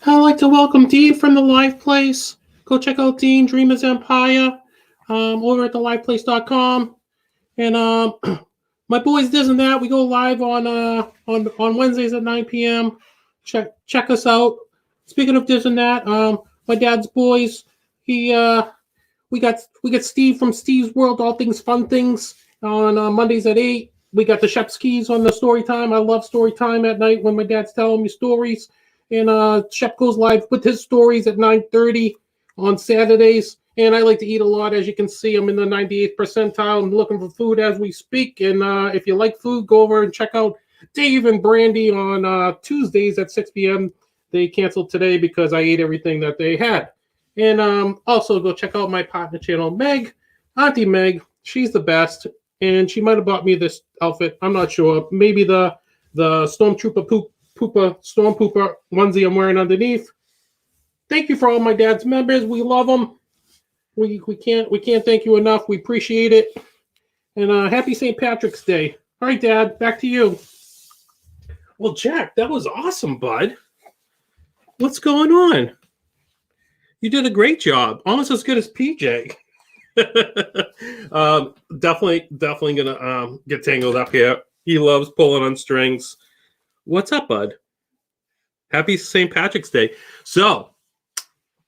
I'd like to welcome Dean from the Live Place. Go check out Dean Dreamers Empire over at theliveplace.com. And my boys This and That, we go live on Wednesdays at 9 p.m. Check us out. Speaking of This and That, my dad's boys, we got Steve from Steve's World, All Things Fun Things on Mondays at 8. We got the Shep Skis on the story time. I love story time at night when my dad's telling me stories. And Shep goes live with his stories at 9:30 on Saturdays. And I like to eat a lot. As you can see, I'm in the 98th percentile. I'm looking for food as we speak. And if you like food, go over and check out Dave and Brandy on Tuesdays at 6 p.m. They canceled today because I ate everything that they had. And also go check out my partner channel, Meg, Auntie Meg. She's the best. And she might have bought me this outfit. I'm not sure. Maybe the Stormtrooper Storm Pooper onesie I'm wearing underneath. Thank you for all my dad's members. We love them. We can't thank you enough. We appreciate it. And happy St. Patrick's Day. All right, Dad, back to you. Well, Jack, that was awesome, bud. What's going on? You did a great job. Almost as good as PJ. Definitely gonna get tangled up here. He loves pulling on strings. What's up, bud? Happy St. Patrick's Day. So,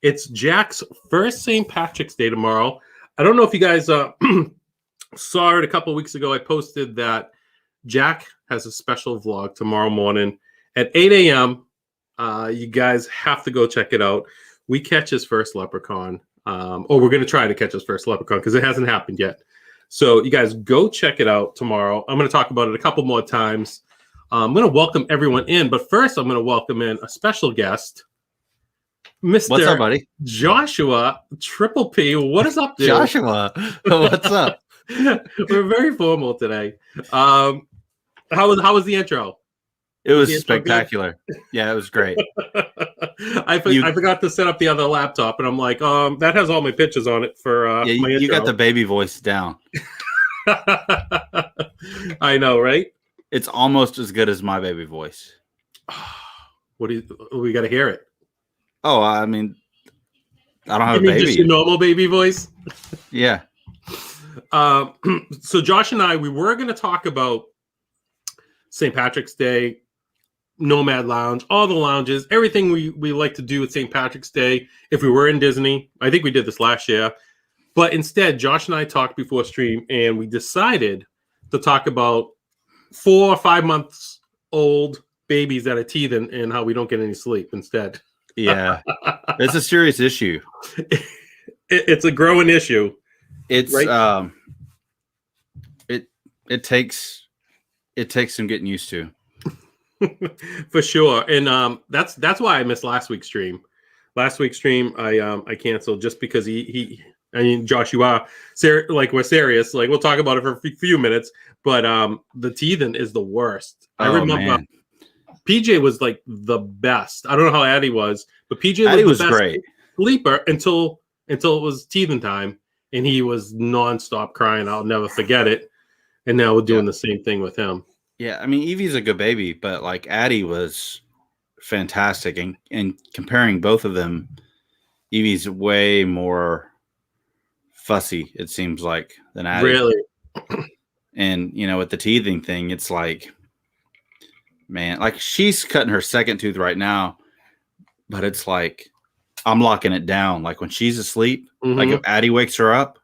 it's Jack's first St. Patrick's Day tomorrow. I don't know if you guys saw it a couple of weeks ago. I posted that Jack has a special vlog tomorrow morning at 8 a.m. You guys have to go check it out. We catch his first leprechaun. Or we're going to try to catch his first leprechaun because it hasn't happened yet. So, you guys go check it out tomorrow. I'm going to talk about it a couple more times. I'm going to welcome everyone in, but first I'm going to welcome in a special guest, Mr. What's up, buddy? Joshua Triple P. What is up, dude? Joshua, what's up? We're very formal today. How was the intro? It was spectacular. Yeah, it was great. I forgot to set up the other laptop, and I'm like, that has all my pictures on it for my intro. You got the baby voice down. I know, right? It's almost as good as my baby voice. We got to hear it. Oh, I mean, I don't have a baby. Just your normal baby voice? Yeah. So Josh and I, we were going to talk about St. Patrick's Day, Nomad Lounge, all the lounges, everything we like to do with St. Patrick's Day. If we were in Disney, I think we did this last year. But instead, Josh and I talked before stream, and we decided to talk about 4 or 5 months old babies that are teething and how we don't get any sleep instead. Yeah, it's a serious issue. It's a growing issue. It's right? It takes some getting used to. For sure. And that's why I missed last week's stream. Last week's stream I canceled just because Josh, you are we're serious. Like, we'll talk about it for a few minutes, but the teething is the worst. I remember, man. PJ was like the best. I don't know how Addie was, but PJ was the best great sleeper until it was teething time, and he was nonstop crying. I'll never forget it. And now we're doing the same thing with him. Yeah, I mean, Evie's a good baby, but like Addie was fantastic, and comparing both of them, Evie's way more fussy, it seems like, than Addie. Really? And with the teething thing, it's like, man, like she's cutting her second tooth right now, but it's like I'm locking it down. Like when she's asleep, like if Addie wakes her up,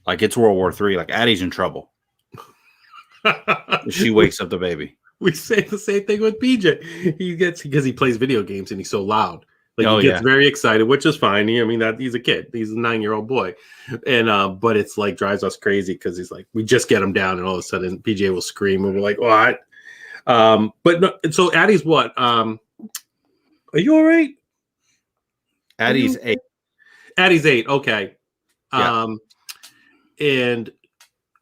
like it's World War III. Like Addie's in trouble. She wakes up the baby. We say the same thing with PJ. Because he plays video games and he's so loud. Like he gets very excited, which is fine. I mean, that he's a kid. He's a 9-year-old boy. And but it's like drives us crazy because he's like, we just get him down and all of a sudden PJ will scream and we're like, what? But no, so Addie's what? Are you all right? Addie's 8. Addie's 8, okay. Yeah. And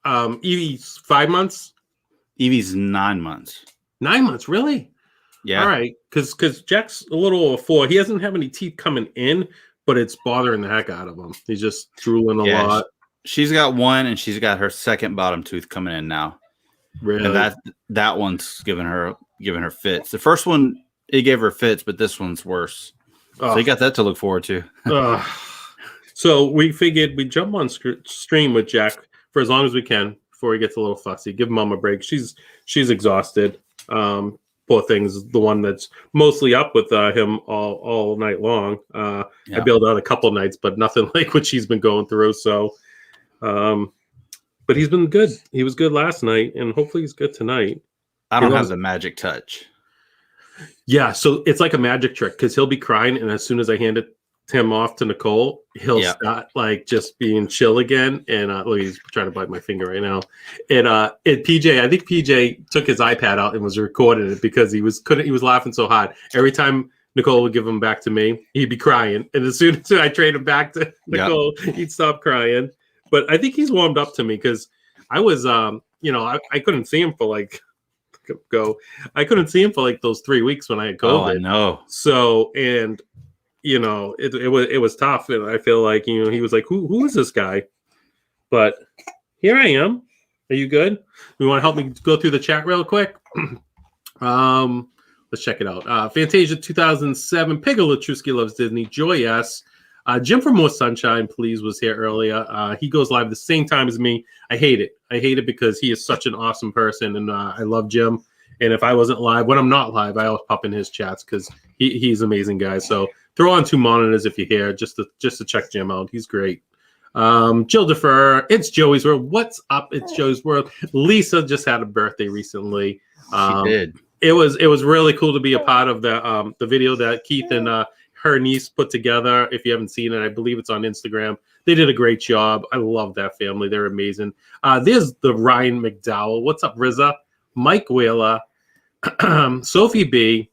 Evie's 5 months? Evie's 9 months. 9 months, really? Yeah. All right, because Jack's a little over 4. He doesn't have any teeth coming in, but it's bothering the heck out of him. He's just drooling a lot. She's got one, and she's got her second bottom tooth coming in now. Really? And that one's giving her fits. The first one, it gave her fits, but this one's worse. So you got that to look forward to. So we figured we'd jump on stream with Jack for as long as we can before he gets a little fussy. Give Mom a break. She's exhausted. Poor thing's the one that's mostly up with him all night long. I bailed out a couple nights, but nothing like what she's been going through. So, but he's been good. He was good last night, and hopefully he's good tonight. I don't have the magic touch. Yeah, so it's like a magic trick because he'll be crying, and as soon as I hand him off to Nicole, he'll start like just being chill again. And look, he's trying to bite my finger right now. And PJ, I think PJ took his iPad out and was recording it because he was laughing so hard. Every time Nicole would give him back to me, he'd be crying, and as soon as I trade him back to Nicole, he'd stop crying. But I think he's warmed up to me because I was, I couldn't see him for like. I couldn't see him for like those 3 weeks when I had COVID. Oh, I know. So, and it was tough, and I feel like he was like, who is this guy? But here I am. Are you good? You want to help me go through the chat real quick? Let's check it out. Fantasia 2007. Piggle Latrusky loves Disney. Joy S. Jim from More Sunshine, please, was here earlier. He goes live the same time as me. I hate it because he is such an awesome person, and I love Jim. And if I wasn't live, when I'm not live, I always pop in his chats because he's an amazing guy. So throw on 2 monitors if you're here, just to check Jim out. He's great. Jill Defer, it's Joey's World. What's up? It's Joey's World. Lisa just had a birthday recently. She did. It was really cool to be a part of the video that Keith and her niece put together. If you haven't seen it, I believe it's on Instagram. They did a great job. I love that family. They're amazing. There's the Ryan McDowell. What's up, Rizza? Mike Wheeler, Sophie B,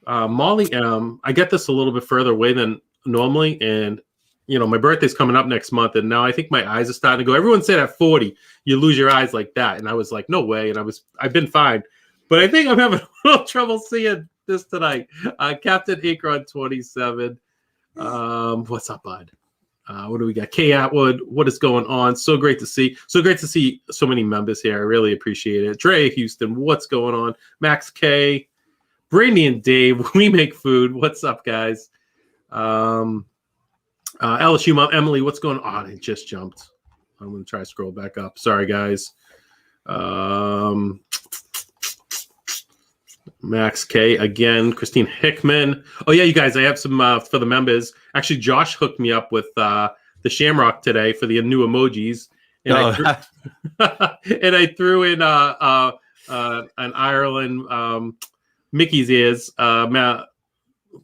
Molly M. I get this a little bit further away than normally, and my birthday's coming up next month, and now I think my eyes are starting to go. Everyone said at 40 you lose your eyes like that, and I was like, no way. And I've been fine, but I think I'm having a little trouble seeing this tonight. Captain Akron 27. What's up, bud? What do we got? Kay Atwood, what is going on? So great to see so many members here. I really appreciate it. Dre Houston, what's going on? Max K, Brandy and Dave, we make food. What's up, guys? LSU mom Emily, what's going on? It just jumped. I'm gonna try to scroll back up. Sorry, guys. Max K again, Christine Hickman. Oh yeah, you guys, I have some for the members. Actually, Josh hooked me up with the Shamrock today for the new emojis, and I threw in an Ireland Mickey's ears,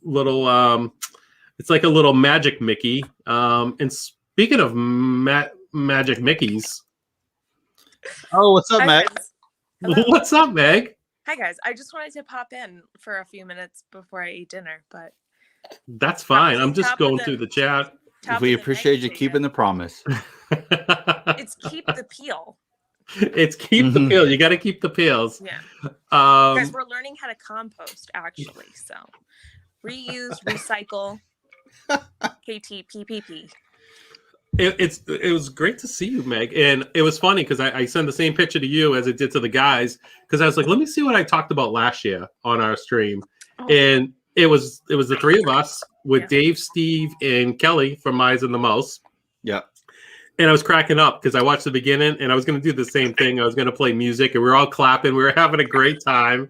little it's like a little magic Mickey. And speaking of magic Mickeys, oh, what's up, Meg? What's up, Meg? Hi, guys. I just wanted to pop in for a few minutes before I eat dinner, but that's fine. I'm just going through the chat. We appreciate you keeping the promise. It's keep the peel. It's keep the peel. You got to keep the peels. Yeah. Guys, we're learning how to compost, actually. So reuse, recycle, KTPPP. It was great to see you, Meg, and it was funny because I sent the same picture to you as it did to the guys because I was like, let me see what I talked about last year on our stream, and it was the 3 of us with Dave, Steve, and Kelly from Eyes and the Mouse. Yeah, and I was cracking up because I watched the beginning and I was going to do the same thing. I was going to play music and we were all clapping. We were having a great time.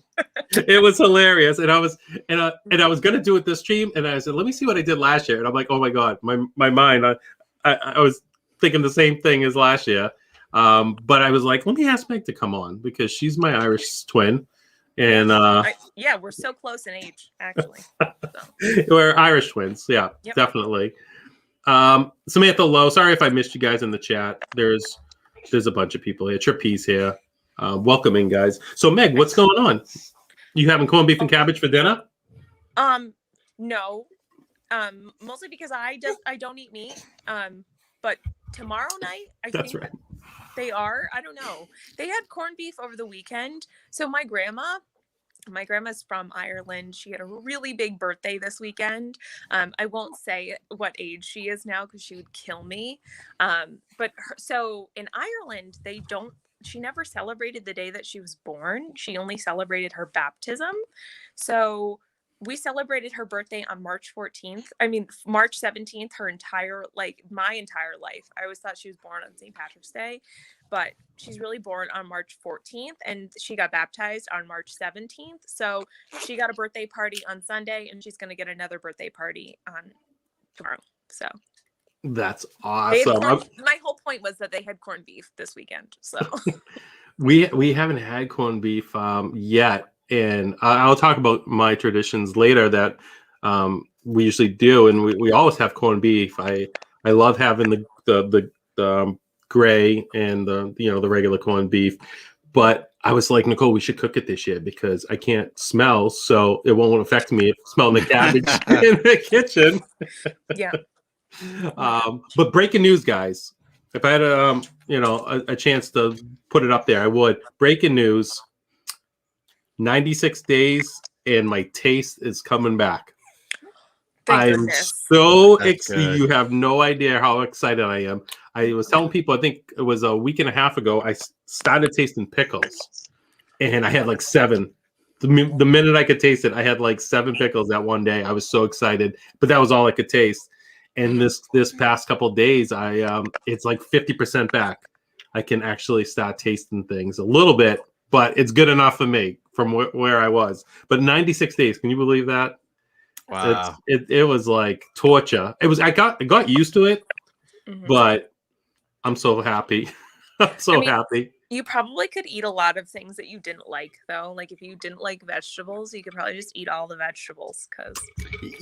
It was hilarious, and I was going to do it this stream, and I said, let me see what I did last year, and I'm like, oh my god, my mind. I was thinking the same thing as last year, but I was like, let me ask Meg to come on because she's my Irish twin, and we're so close in age, actually. So. We're Irish twins, definitely. Samantha Lowe, sorry if I missed you guys in the chat. There's a bunch of people here. Trapeze here, welcoming guys. So Meg, what's going on? You having corned beef and cabbage for dinner? No. Mostly because I don't eat meat. But tomorrow night, I think right. They are. I don't know. They had corned beef over the weekend. So my grandma's from Ireland. She had a really big birthday this weekend. I won't say what age she is now because she would kill me. So in Ireland, she never celebrated the day that she was born. She only celebrated her baptism. So we celebrated her birthday on March 14th. I mean, March 17th, my entire life. I always thought she was born on St. Patrick's Day, but she's really born on March 14th, and she got baptized on March 17th. So she got a birthday party on Sunday, and she's going to get another birthday party on tomorrow. So That's awesome. My whole point was that they had corned beef this weekend. So we haven't had corned beef yet. And I'll talk about my traditions later that we usually do, and we always have corned beef. I love having the gray and the regular corned beef. But I was like, Nicole, we should cook it this year because I can't smell, so it won't affect me smelling the cabbage in the kitchen. Yeah. But breaking news, guys. If I had a chance to put it up there, I would. Breaking news. 96 days and my taste is coming back. I'm so excited. You have no idea how excited I am. I was telling people, I think it was a week and a half ago, I started tasting pickles and I had like 7. The minute I could taste it, I had like 7 pickles that one day. I was so excited, but that was all I could taste. And this past couple of days, it's like 50% back. I can actually start tasting things a little bit, but it's good enough for me from where I was. But 96 days, can you believe that? Wow. It was like torture. I got used to it, but I'm so happy. I'm happy. You probably could eat a lot of things that you didn't like, though. Like if you didn't like vegetables, you could probably just eat all the vegetables. But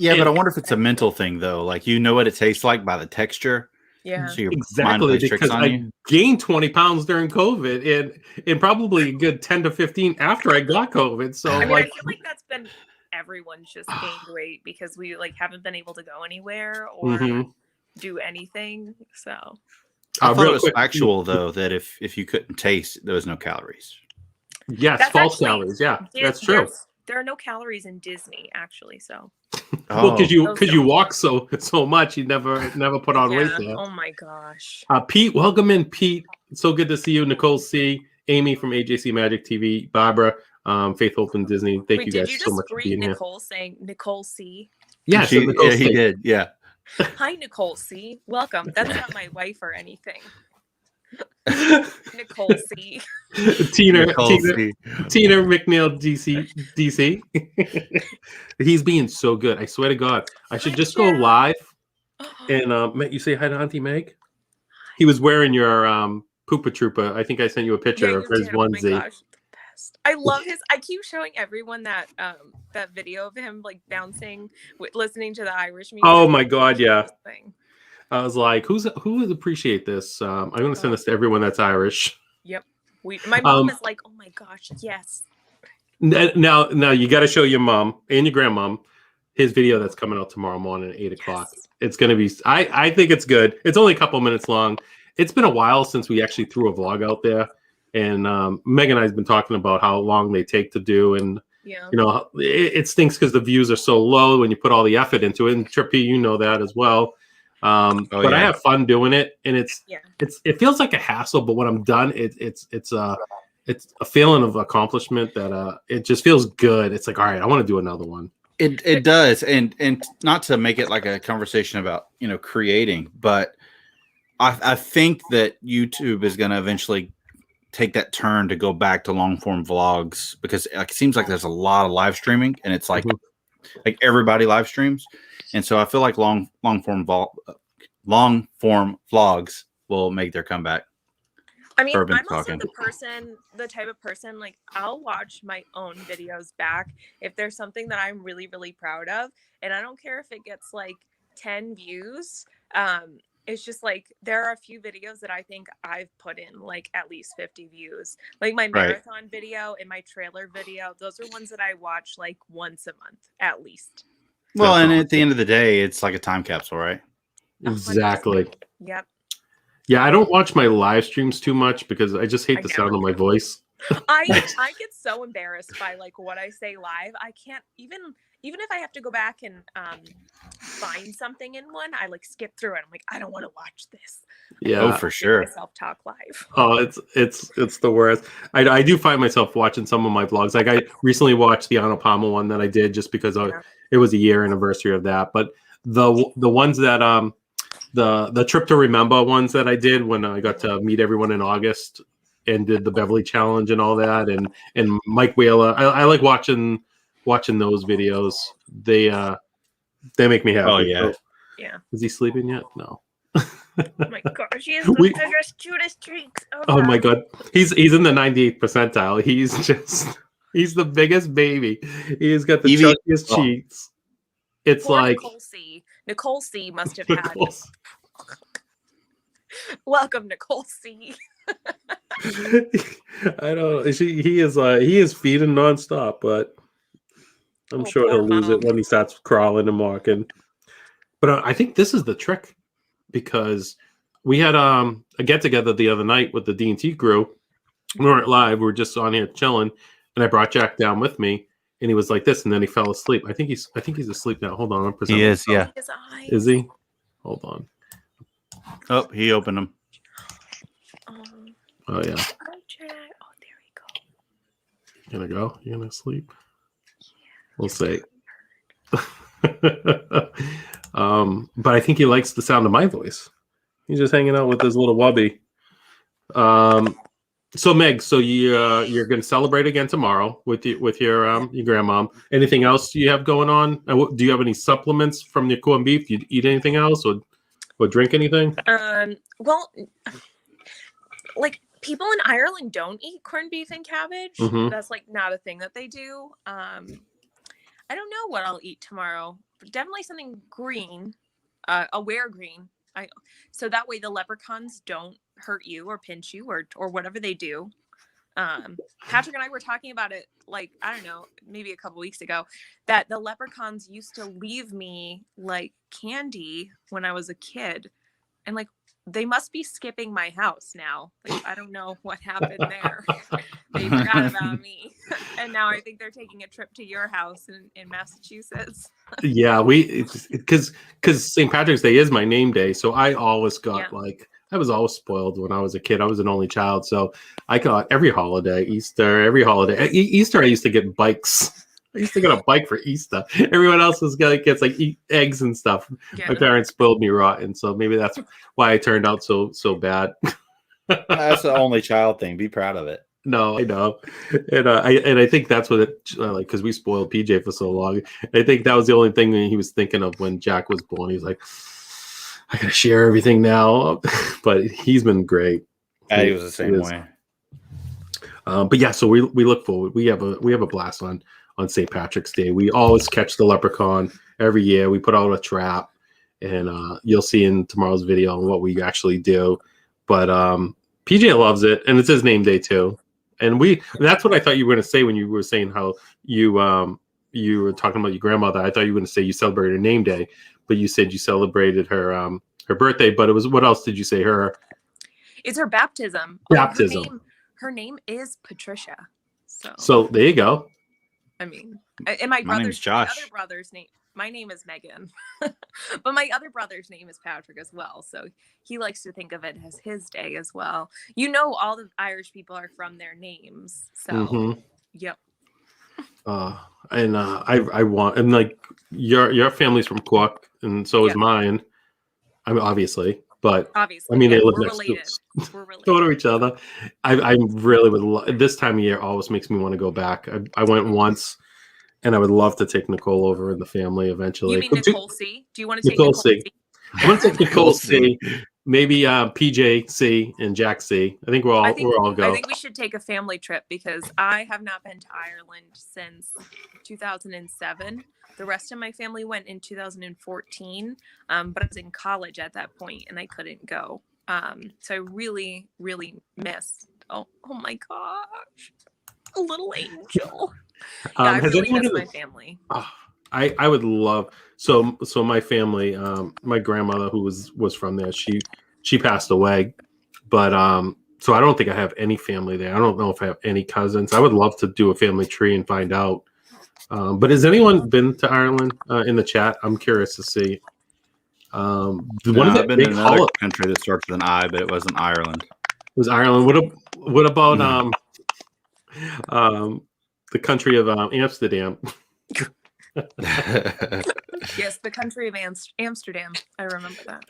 I wonder if it's a mental thing, though. Like you know what it tastes like by the texture. Yeah, so exactly. Because I gained 20 pounds during COVID, and probably a good 10 to 15 after I got COVID. So I feel like that's been everyone's just gained weight because we haven't been able to go anywhere or do anything. So I thought it was factual though that if you couldn't taste, there was no calories. Yes, that's false calories. Yeah, that's true. There are no calories in Disney, actually. So, well, because you walk so much, you never put on weight there. Oh my gosh. Pete, welcome in, Pete. It's so good to see you. Nicole C, Amy from AJC Magic TV, Barbara, Faith Hope and Disney. Thank you guys so much for being here. Nicole saying Nicole C? Yeah, he did. Yeah. Hi, Nicole C. Welcome. That's not my wife or anything. Nicole C. Tina McNeil DC. He's being so good. I swear to God. I should just go live and you say hi to Auntie Meg. He was wearing your Poopa Troopa. I think I sent you a picture of his onesie. Oh my gosh, the best. I love his. I keep showing everyone that video of him bouncing, listening to the Irish music. Oh my God, yeah. I was like, who would appreciate this? I'm going to send this to everyone that's Irish. Yep. My mom is like, oh my gosh, yes. Now you got to show your mom and your grandmom his video that's coming out tomorrow morning at 8 o'clock. It's going to be, I think it's good. It's only a couple minutes long. It's been a while since we actually threw a vlog out there. And Meg and I have been talking about how long they take to do. And, it stinks because the views are so low when you put all the effort into it. And Trippy, you know that as well. But I have fun doing it, and it feels like a hassle, but when I'm done, it's a feeling of accomplishment that it just feels good. It's like, all right, I want to do another one. It does, and not to make it like a conversation about creating, but I think that YouTube is going to eventually take that turn to go back to long form vlogs because it seems like there's a lot of live streaming, and it's like everybody live streams. And so I feel like long form vlogs will make their comeback. I mean, I'm also the type of person, I'll watch my own videos back if there's something that I'm really, really proud of. And I don't care if it gets 10 views. It's just there are a few videos that I think I've put in at least 50 views. Like my marathon video and my trailer video. Those are ones that I watch once a month at least. Well, and at the end of the day, it's like a time capsule, right? Exactly. 100%. Yep. Yeah, I don't watch my live streams too much because I just hate the sound of my voice. I get so embarrassed by what I say live. I can't even if I have to go back and find something in one, I like skip through it. I'm like, I don't want to watch this. Yeah. Oh, for sure. Myself talk live. Oh, it's the worst. I do find myself watching some of my vlogs. Like I recently watched the Arnold Palmer one that I did just because it was a year anniversary of that. But the ones that the trip to remember ones that I did when I got to meet everyone in August and did the Beverly Challenge and all that, and Mike Whaler. I like watching those videos. They make me happy. Oh yeah. So, Yeah. is he sleeping yet? No. Oh my gosh, he has the biggest, cutest cheeks. Oh my god, he's in the 98th percentile. He's the biggest baby. He's got the chunkiest cheeks. It's Poor like Nicole C must have had. Welcome, Nicole C. I don't. He is feeding nonstop, but I'm sure he'll lose it when he starts crawling and walking. But I think this is the trick. Because we had a get together the other night with the D&T crew. We weren't live; we were just on here chilling. And I brought Jack down with me, and he was like this, and then he fell asleep. I think he's asleep now. Hold on, he is. Yeah, is he? Hold on. Oh, he opened them. Oh yeah. Oh, there we go. Gonna go? You gonna sleep? We'll see. But I think he likes the sound of my voice. He's just hanging out with his little wubby. So Meg, so you're going to celebrate again tomorrow with your grandmom. Anything else you have going on? Do you have any supplements from your corned beef? Do you eat anything else or drink anything? Well, like people in Ireland don't eat corned beef and cabbage. Mm-hmm. That's like not a thing that they do. I don't know what I'll eat tomorrow. But definitely something green. I'll wear green. So that way the leprechauns don't hurt you or pinch you or whatever they do. Patrick and I were talking about it, like, I don't know, maybe a couple weeks ago, that the leprechauns used to leave me like candy when I was a kid. And like, they must be skipping my house now. Like, I don't know what happened there. They forgot about me. And now I think they're taking a trip to your house in Massachusetts. Yeah, because St. Patrick's Day is my name day. So I always got I was always spoiled when I was a kid. I was an only child. So I got every holiday, Easter, every holiday. Easter, I used to get bikes. I used to get a bike for Easter. Everyone else gets like eat eggs and stuff. Yeah. My parents spoiled me rotten, so maybe that's why I turned out so bad. That's the only child thing. Be proud of it. No, I know, and I think that's what it like because we spoiled PJ for so long. I think that was the only thing he was thinking of when Jack was born. He's like, I gotta share everything now, but he's been great. Yeah, he was the same way. But yeah, so we look forward. We have a blast on St. Patrick's Day. We always catch the leprechaun every year. We put out a trap, and you'll see in tomorrow's video what we actually do. But PJ loves it, and it's his name day too. And that's what I thought you were going to say when you were saying how you were talking about your grandmother. I thought you were going to say you celebrated her name day, but you said you celebrated her birthday. But it was, what else did you say? It's her baptism. Baptism. Her name is Patricia. So there you go. I mean, and my name's Josh. My other brother's name. My name is Megan, but my other brother's name is Patrick as well. So he likes to think of it as his day as well. You know, all the Irish people are from their names. So, Yep. And I want, and like your family's from Cork, and so is mine. I mean, obviously, but obviously, I mean, they live we're next related. We're related. to each other. I really would. This time of year always makes me want to go back. I went once. And I would love to take Nicole over in the family eventually. You mean Nicole C? Do you want to take Nicole C? I want to take Nicole C. Maybe PJ C and Jack C. I think we're all go. I think we should take a family trip because I have not been to Ireland since 2007. The rest of my family went in 2014, but I was in college at that point and I couldn't go. So I really, really missed. Oh my gosh, a little angel. I really miss my family. I would love so my family, my grandmother who was from there, she passed away, but so I don't think I have any family there. I don't know if I have any cousins. I would love to do a family tree and find out But has anyone been to Ireland in the chat? I'm curious to see. One No, of the I've been big in another country that starts with an I, but it wasn't Ireland. was Ireland. What about the country of Amsterdam? Yes, the country of Amsterdam. I remember that.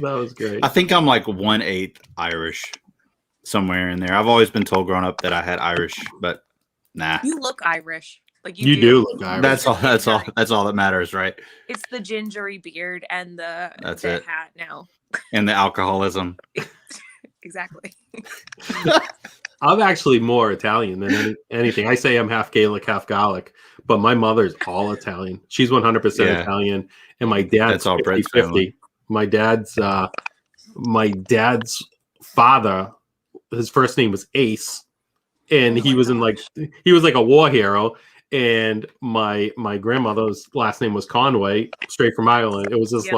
That was great. I think I'm like 1/8 Irish, somewhere in there. I've always been told growing up that I had Irish, but nah. You look Irish. Like You do look Irish. That's all. That's all that matters, right? It's the gingery beard and the hat now. And the alcoholism. Exactly. I'm actually more Italian than anything. I say I'm half Gaelic, half Gallic, but my mother's all Italian. She's 100% Italian, and my dad's 50-50. My dad's father, his first name was Ace, and he was like a war hero. And my grandmother's last name was Conway, straight from Ireland. It was just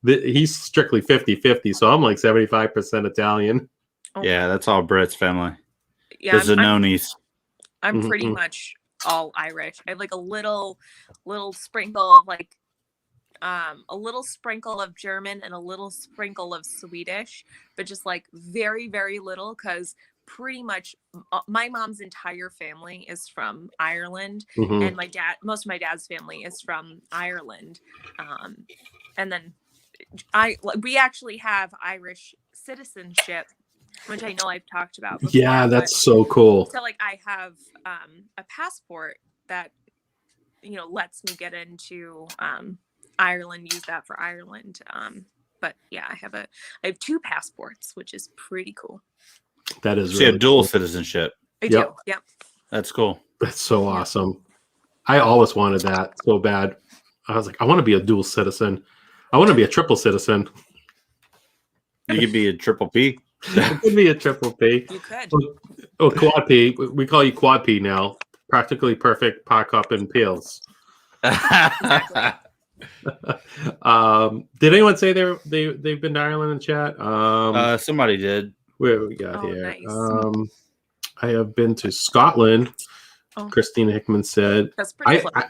he's strictly 50-50. So I'm like 75% Italian. Yeah, that's all Brett's family. Yeah, the Zanonis. I'm pretty much all Irish. I have like a little sprinkle of like a little sprinkle of German and a little sprinkle of Swedish, but just like very, very little, because pretty much my mom's entire family is from Ireland, and most of my dad's family is from Ireland, and then we actually have Irish citizenship, which I know I've talked about before. Yeah, that's so cool. So like I have a passport that lets me get into Ireland, use that for Ireland. But yeah, I have 2 passports, which is pretty cool. That is really you have dual citizenship. I do. Yep. That's cool. That's so awesome. I always wanted that so bad. I was like, I want to be a dual citizen. I want to be a triple citizen. You could be a triple P. It could be a triple P. You could. Oh, quad P. We call you quad P now. Practically perfect park up and peels. Exactly. Did anyone say they've been to Ireland in chat? Somebody did. Where we got here? Nice. I have been to Scotland. Oh. Christina Hickman said. That's pretty close.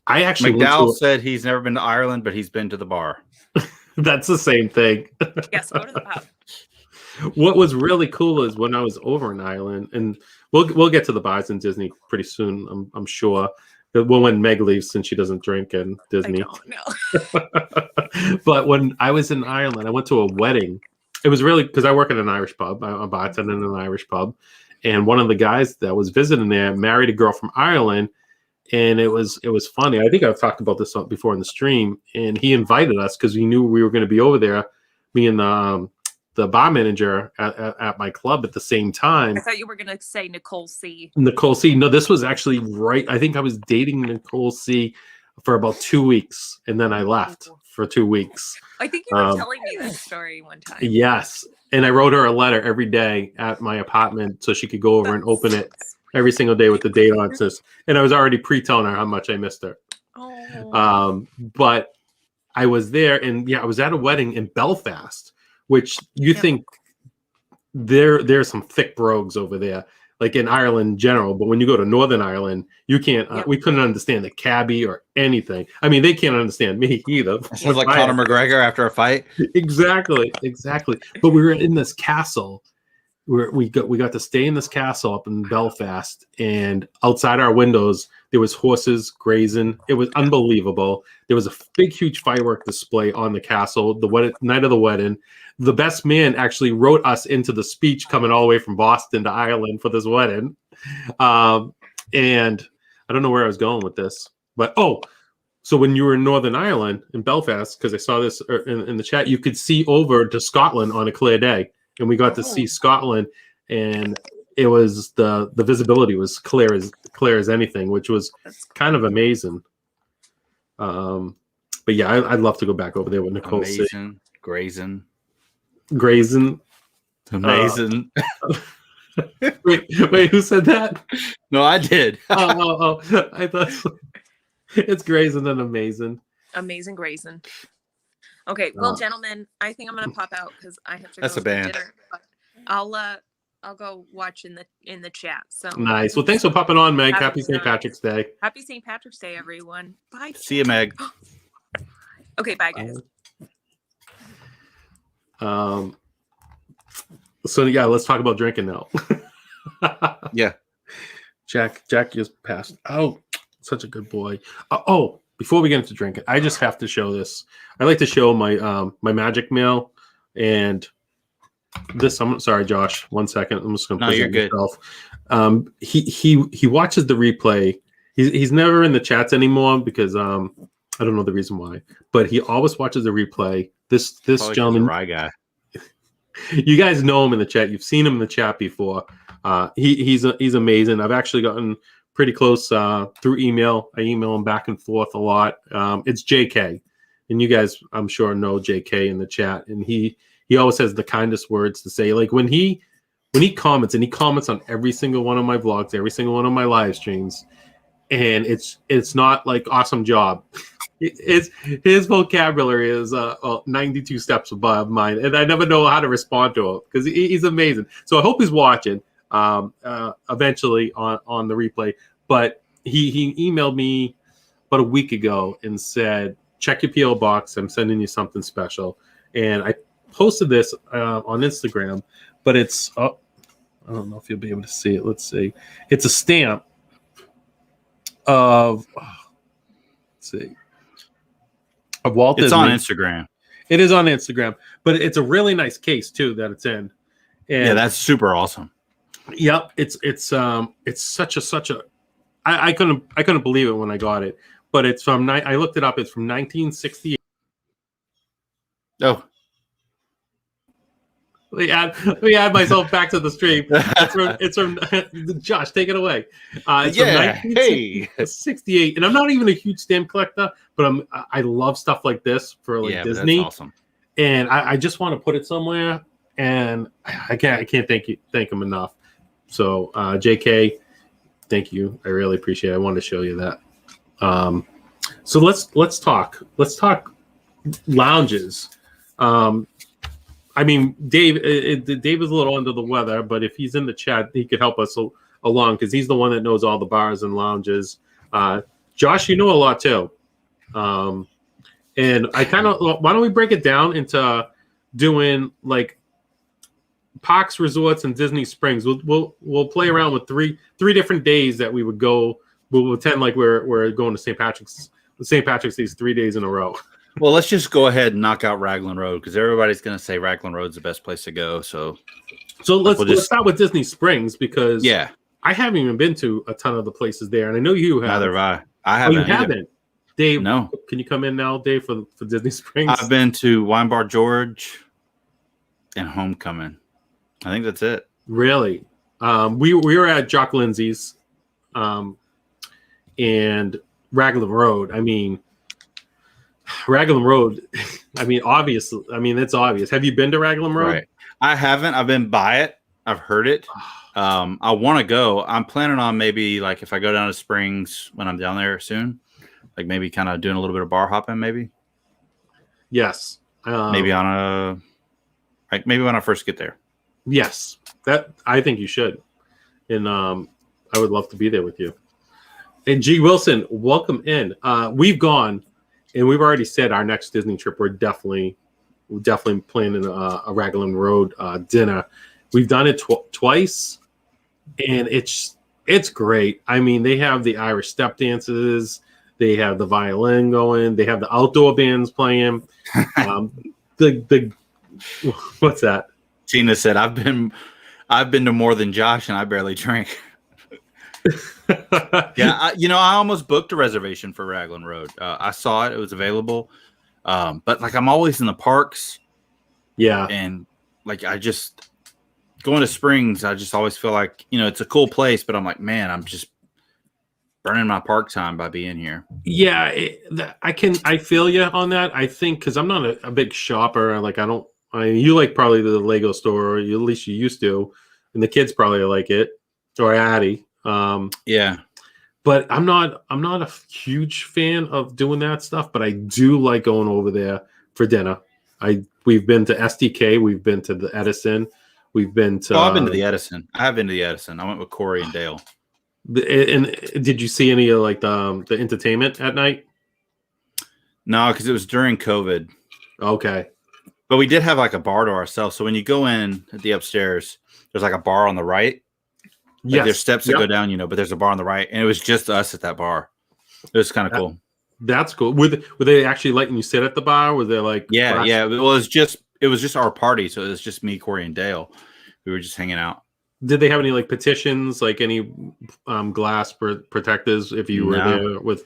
I actually McDowell said he's never been to Ireland, but he's been to the bar. That's the same thing. Yes, go to the pub. What was really cool is when I was over in Ireland, and we'll get to the bars in Disney pretty soon, I'm sure. Well, when Meg leaves, since she doesn't drink in Disney. I don't know. But when I was in Ireland, I went to a wedding. It was really because I work at an Irish pub. I'm a bartender in an Irish pub, and one of the guys that was visiting there married a girl from Ireland, and it was funny. I think I've talked about this before in the stream, and he invited us because he knew we were going to be over there. Me and the bar manager at my club at the same time. I thought you were going to say Nicole C. Nicole C. No, this was actually right. I think I was dating Nicole C. for about 2 weeks, and then I left for 2 weeks. I think you were telling me this story one time. Yes, and I wrote her a letter every day at my apartment so she could go over and open it every single day with the date on it. And I was already pre-telling her how much I missed her. Oh. But I was there, and I was at a wedding in Belfast, which you think there's some thick brogues over there, like in Ireland in general. But when you go to Northern Ireland, you can't. We couldn't understand the cabbie or anything. I mean, they can't understand me either. It was like Conor McGregor after a fight. Exactly. But we were in this castle. We got to stay in this castle up in Belfast, and outside our windows there was horses grazing. It was unbelievable. There was a big, huge firework display on the castle the night of the wedding. The best man actually wrote us into the speech coming all the way from Boston to Ireland for this wedding. And I don't know where I was going with this, but so when you were in Northern Ireland in Belfast, because I saw this in the chat, you could see over to Scotland on a clear day. And we got to see Scotland, and it was the visibility was clear as anything, which was kind of amazing. But yeah, I'd love to go back over there with Nicole. Amazing, grazing, amazing. Wait, who said that? No, I did. oh, I thought it's grazing and amazing. Amazing grazing. Okay, well, gentlemen, I think I'm gonna pop out because I have to. That's go a band. Dinner, but I'll I'll go watch in the chat. So Nice. Well, thanks for popping on, Meg. That Happy was St. nice. Patrick's Day. Happy St. Patrick's Day, everyone. Bye. See you, Meg. Okay, bye guys. So yeah, let's talk about drinking now. Yeah. Jack just passed. Oh, such a good boy. Before we get into drinking, I just have to show this. I like to show my my magic mail and this. I'm sorry, Josh. 1 second. I'm just going to present myself. He watches the replay. He's never in the chats anymore because I don't know the reason why, but he always watches the replay. This Probably gentleman, rye guy. you guys know him in the chat. You've seen him in the chat before. He's amazing. I've actually gotten pretty close through email. I email him back and forth a lot. It's JK, and you guys, I'm sure, know JK in the chat, and he always has the kindest words to say. Like when he comments, and he comments on every single one of my vlogs, every single one of my live streams, and it's not like awesome job. His vocabulary is 92 steps above mine, and I never know how to respond to him because he's amazing. So I hope he's watching eventually on the replay. But he emailed me about a week ago and said, check your PO box. I'm sending you something special. And I posted this on Instagram, but it's I don't know if you'll be able to see it. Let's see. It's a stamp of let's see. Of Walt Disney. It's on Instagram. It is on Instagram, but it's a really nice case too that it's in. And Yeah, that's super awesome. yep, it's such a I couldn't believe it when I got it, but it's from I looked it up. It's from 1968. Oh, Let me add myself back to the stream. It's from Josh. Take it away. It's yeah. from Hey. 1968, and I'm not even a huge stamp collector, but I love stuff like this for like Yeah, but Disney. that's awesome. And I just want to put it somewhere, and I can't thank him enough. So JK, thank you. I really appreciate it. I wanted to show you that. So let's talk lounges. I mean, Dave is a little under the weather, but if he's in the chat, he could help us along because he's the one that knows all the bars and lounges. Josh, you know a lot too. And I kind of, why don't we break it down into doing like parks, resorts, and Disney Springs. We'll play around with three different days that we would go. We'll pretend like we're going to St. Patrick's these 3 days in a row. Well, let's just go ahead and knock out Raglan Road because everybody's going to say Raglan Road's the best place to go. So let's start with Disney Springs because yeah, I haven't even been to a ton of the places there, and I know you have. neither have I. I haven't. You either. haven't, Dave? No. Can you come in now, Dave, for Disney Springs? I've been to Wine Bar George and Homecoming. I think that's it. Really? We were at Jock Lindsay's, and Raglan Road. I mean, Raglan Road. I mean, obviously. I mean, it's obvious. Have you been to Raglan Road? Right. I haven't. I've been by it. I've heard it. I want to go. I'm planning on maybe like if I go down to Springs when I'm down there soon, like maybe kind of doing a little bit of bar hopping, maybe. Yes. Maybe on maybe when I first get there. Yes, that I think you should, and I would love to be there with you. And G. Wilson, welcome in. We've gone, and we've already said our next Disney trip. We're definitely planning a Raglan Road dinner. We've done it twice, and it's great. I mean, they have the Irish step dances, they have the violin going, they have the outdoor bands playing. The what's that? Tina said, "I've been to more than Josh, and I barely drink." Yeah, I almost booked a reservation for Raglan Road. I saw it; it was available, but like I'm always in the parks. Yeah, and like I just going to Springs, I just always feel like it's a cool place, but I'm like, man, I'm just burning my park time by being here. Yeah, I feel you on that. I think because I'm not a big shopper. Like you like probably the Lego store, or at least you used to, and the kids probably like it, or Addie. Yeah, but I'm not a huge fan of doing that stuff. But I do like going over there for dinner. We've been to SDK, we've been to the Edison, We've been to. Oh, I've been to the Edison. I have been to the Edison. I went with Corey and Dale. And did you see any of like the entertainment at night? No, because it was during COVID. Okay. But we did have like a bar to ourselves. So when you go in at the upstairs, there's like a bar on the right. Like there's steps that go down, but there's a bar on the right, and it was just us at that bar. It was kind of cool. That's cool. Were they actually letting you sit at the bar? Were they like? Yeah. Well, it was just our party, so it was just me, Corey, and Dale. We were just hanging out. Did they have any like petitions, like any glass protectors? If you were there with,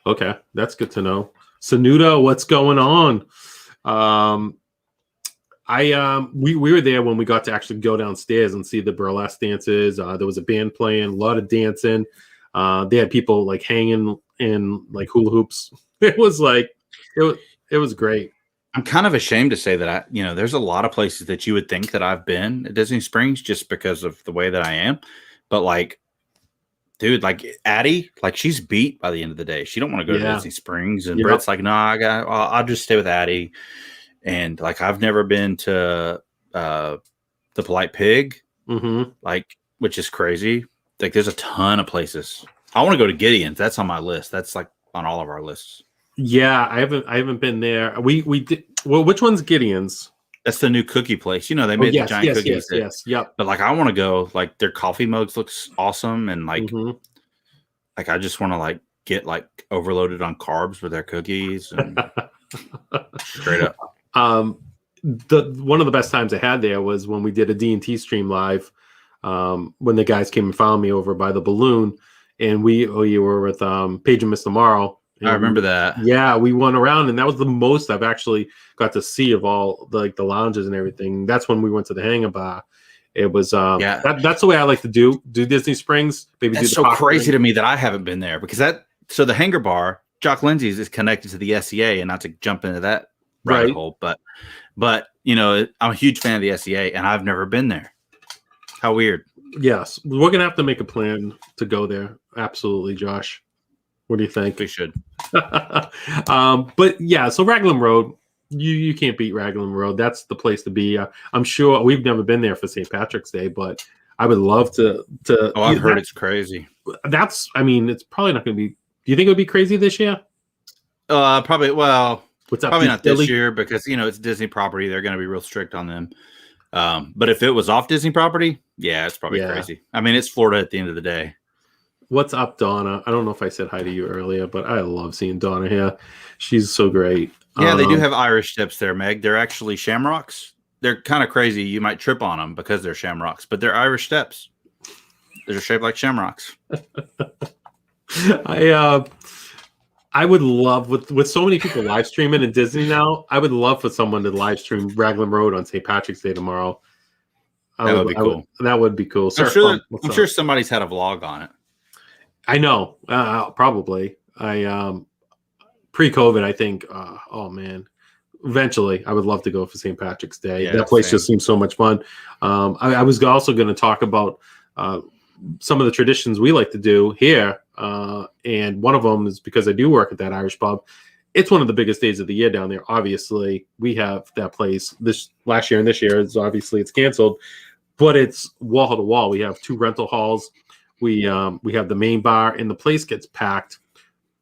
okay, that's good to know. Sanuda, what's going on? We were there when we got to actually go downstairs and see the burlesque dances. There was a band playing, a lot of dancing. They had people like hanging in like hula hoops. It was like it was great. I'm kind of ashamed to say that there's a lot of places that you would think that I've been at Disney Springs just because of the way that I am. But like, dude, like Addie, like she's beat by the end of the day. She don't want to go to Disney Springs, and Brett's like, no, I'll just stay with Addie. And like, I've never been to the Polite Pig, like, which is crazy. Like, there's a ton of places. I want to go to Gideon's. That's on my list. That's like on all of our lists. Yeah, I haven't been there. We did. Well, which one's Gideon's? That's the new cookie place. They made the giant cookies. Yes. But like, I want to go. Like, their coffee mugs looks awesome, and like, like I just want to like get like overloaded on carbs with their cookies and straight up. One of the best times I had there was when we did a D&T stream live. When the guys came and found me over by the balloon, and you were with Paige and Mr. Morrow. I remember that. Yeah, we went around, and that was the most I've actually got to see of all the lounges and everything. That's when we went to the Hangar Bar. It was that's the way I like to do Disney Springs. Maybe that's so crazy to me that I haven't been there, because so the Hangar Bar, Jock Lindsay's, is connected to the SEA, and not to jump into that rabbit hole, but I'm a huge fan of the SEA, and I've never been there. How weird. Yes, we're gonna have to make a plan to go there. Absolutely, Josh. What do you think? We should. But yeah, so Raglan Road, you can't beat Raglan Road. That's the place to be. I'm sure we've never been there for St. Patrick's Day, but I would love to. Oh, I've heard it's crazy. It's probably not going to be. Do you think it would be crazy this year? Probably. Well, probably not Philly? this year, because it's Disney property. They're going to be real strict on them. But if it was off Disney property, yeah, it's probably crazy. I mean, it's Florida at the end of the day. What's up, Donna? I don't know if I said hi to you earlier, but I love seeing Donna here. She's so great. Yeah, they do have Irish steps there, Meg. They're actually shamrocks. They're kind of crazy. You might trip on them because they're shamrocks, but they're Irish steps. They're shaped like shamrocks. I would love, with so many people live streaming in Disney now, I would love for someone to live stream Raglan Road on St. Patrick's Day tomorrow. That would be cool. That would be cool. I'm sure somebody's had a vlog on it. I know, probably. Pre-COVID, I think. Oh man, eventually, I would love to go for St. Patrick's Day. Yeah, that place just seems so much fun. I was also going to talk about some of the traditions we like to do here, and one of them is because I do work at that Irish pub. It's one of the biggest days of the year down there. Obviously, we have that place this last year and this year. It's canceled, but it's wall to wall. We have 2 rental halls. We have the main bar, and the place gets packed.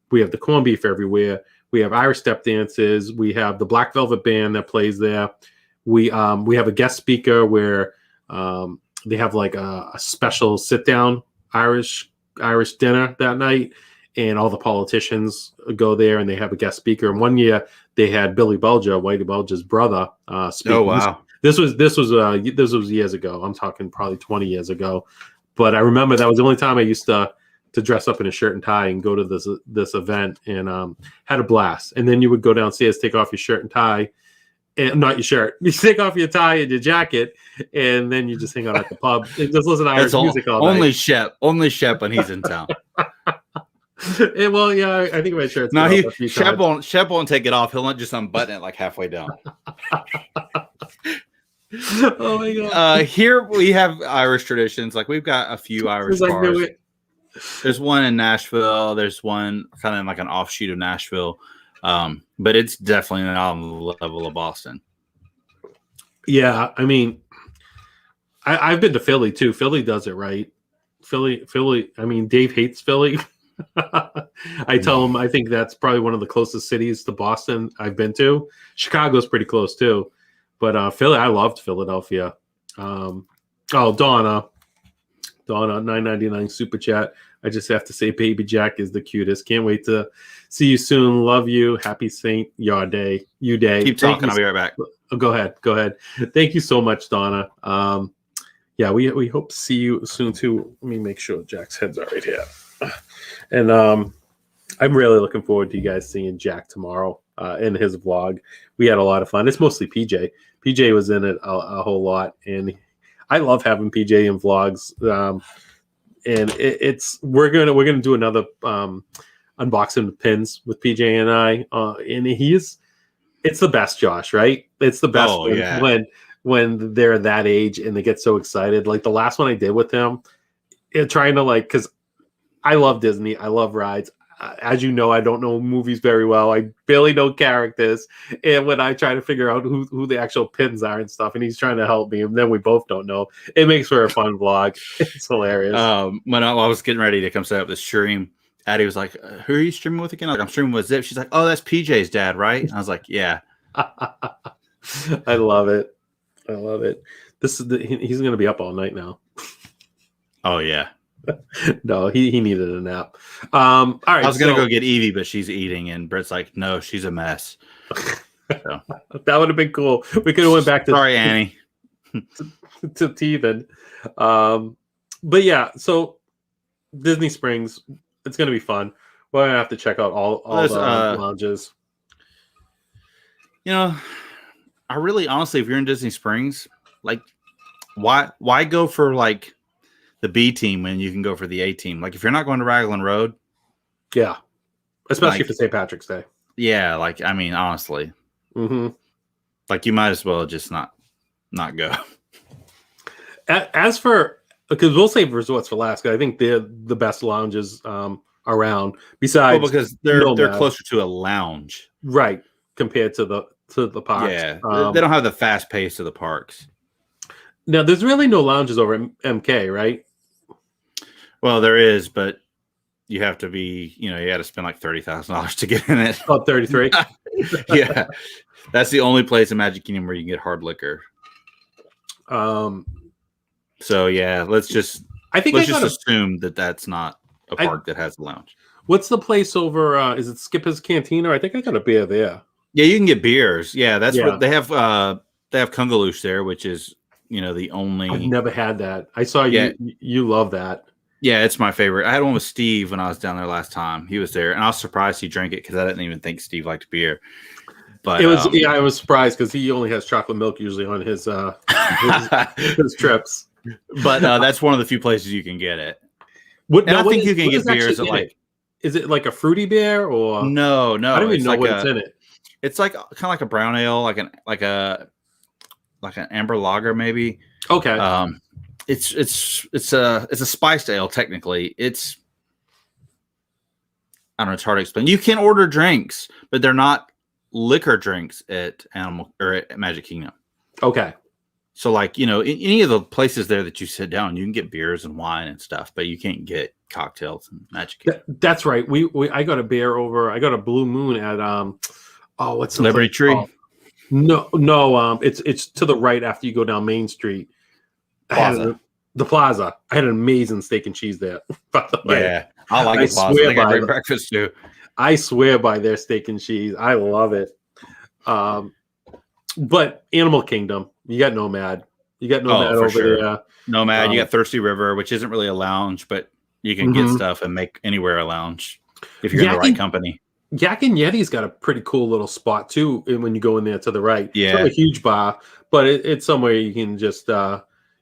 We have the corned beef everywhere. We have Irish step dances. We have the Black Velvet Band that plays there. We have a guest speaker where they have like a special sit down Irish dinner that night, and all the politicians go there, and they have a guest speaker. And one year they had Billy Bulger, Whitey Bulger's brother, speak. Oh wow! This was years ago. I'm talking probably 20 years ago. But I remember that was the only time I used to dress up in a shirt and tie and go to this event, and had a blast. And then you would go downstairs, take off your shirt and tie, and not your shirt. You take off your tie and your jacket, and then you just hang out at the pub and just listen to Irish music all night. Only Shep when he's in town. Well, yeah, I think my shirt's Shep won't take it off. He'll just unbutton it like halfway down. Oh my god! Here we have Irish traditions. Like, we've got a few Irish bars. There's one in Nashville. There's one kind of like an offshoot of Nashville, but it's definitely not on the level of Boston. Yeah, I mean, I've been to Philly too. Philly does it right. Philly. I mean, Dave hates Philly. I tell him I think that's probably one of the closest cities to Boston I've been to. Chicago's pretty close too, but Philly, I loved Philadelphia. Oh, Donna, $9.99 super chat. I just have to say, Baby Jack is the cutest. Can't wait to see you soon. Love you. Happy Saint Your Day. You day. Keep talking. I'll be right back. Oh, go ahead. Thank you so much, Donna. Yeah, we hope to see you soon too. Let me make sure Jack's head's all right here. And I'm really looking forward to you guys seeing Jack tomorrow in his vlog. We had a lot of fun. It's mostly PJ. PJ was in it a whole lot, and I love having PJ in vlogs. And we're gonna do another unboxing of pins with PJ and I. And it's the best, Josh. Right? It's the best when they're that age and they get so excited. Like the last one I did with him, trying to because I love Disney. I love rides. As you know, I don't know movies very well. I barely know characters. And when I try to figure out who the actual pins are and stuff, and he's trying to help me, and then we both don't know, it makes for a fun vlog. It's hilarious. When I was getting ready to come set up this stream, Addie was like, who are you streaming with again? I'm streaming with Zip. She's like, oh, that's PJ's dad, right? And I was like, yeah. I love it. He's going to be up all night now. Oh, yeah. No, he needed a nap. All right. I was gonna go get Evie, but she's eating, and Brett's like, "No, she's a mess." So. That would have been cool. We could have went back to sorry, Annie, to Teven. But yeah, so Disney Springs, it's gonna be fun. We're gonna have to check out all the lounges. You know, I really, honestly, if you're in Disney Springs, like, why go for the B team when you can go for the A team? Like if you're not going to Raglan Road, yeah, especially for St. Patrick's Day. Yeah, I mean, honestly, you might as well just not go. As for because we'll save resorts for last, I think they're the best lounges around. Besides, because they're closer to a lounge, right, compared to the parks. Yeah, they don't have the fast pace of the parks. Now, there's really no lounges over MK, right? Well, there is, but you have to be, you had to spend like $30,000 to get in it. Oh, 33. Yeah, that's the only place in Magic Kingdom where you can get hard liquor. So yeah, let's just assume that that's not a park that has a lounge. What's the place over? Is it Skipper's Cantina? I think I got a beer there. Yeah, you can get beers. Yeah, that's what they have. They have Kungaloosh there, which is the only. I've never had that. I saw you love that. Yeah, it's my favorite. I had one with Steve when I was down there last time. He was there, and I was surprised he drank it because I didn't even think Steve liked beer. But it was I was surprised because he only has chocolate milk usually on his trips. But that's one of the few places you can get it. I think you can get beers at Is it like a fruity beer or no? I don't even know what's in it. It's kind of like a brown ale, like an amber lager maybe. Okay. It's a spiced ale technically. I don't know. It's hard to explain. You can order drinks, but they're not liquor drinks at Magic Kingdom. Okay. So any of the places there that you sit down, you can get beers and wine and stuff, but you can't get cocktails and Magic Kingdom. That's right. I got a beer over. I got a Blue Moon at what's the Liberty Tree? Oh, no. It's to the right after you go down Main Street. The Plaza. I had an amazing steak and cheese there. By the way. Yeah, I like the Plaza. They got great breakfast too. I swear by their steak and cheese. I love it. But Animal Kingdom, you got Nomad. You got Nomad over there. Nomad. You got Thirsty River, which isn't really a lounge, but you can get stuff and make anywhere a lounge if you're in the right company. Yak and Yeti's got a pretty cool little spot too. When you go in there to the right, yeah, it's not a huge bar, but it's somewhere you can just.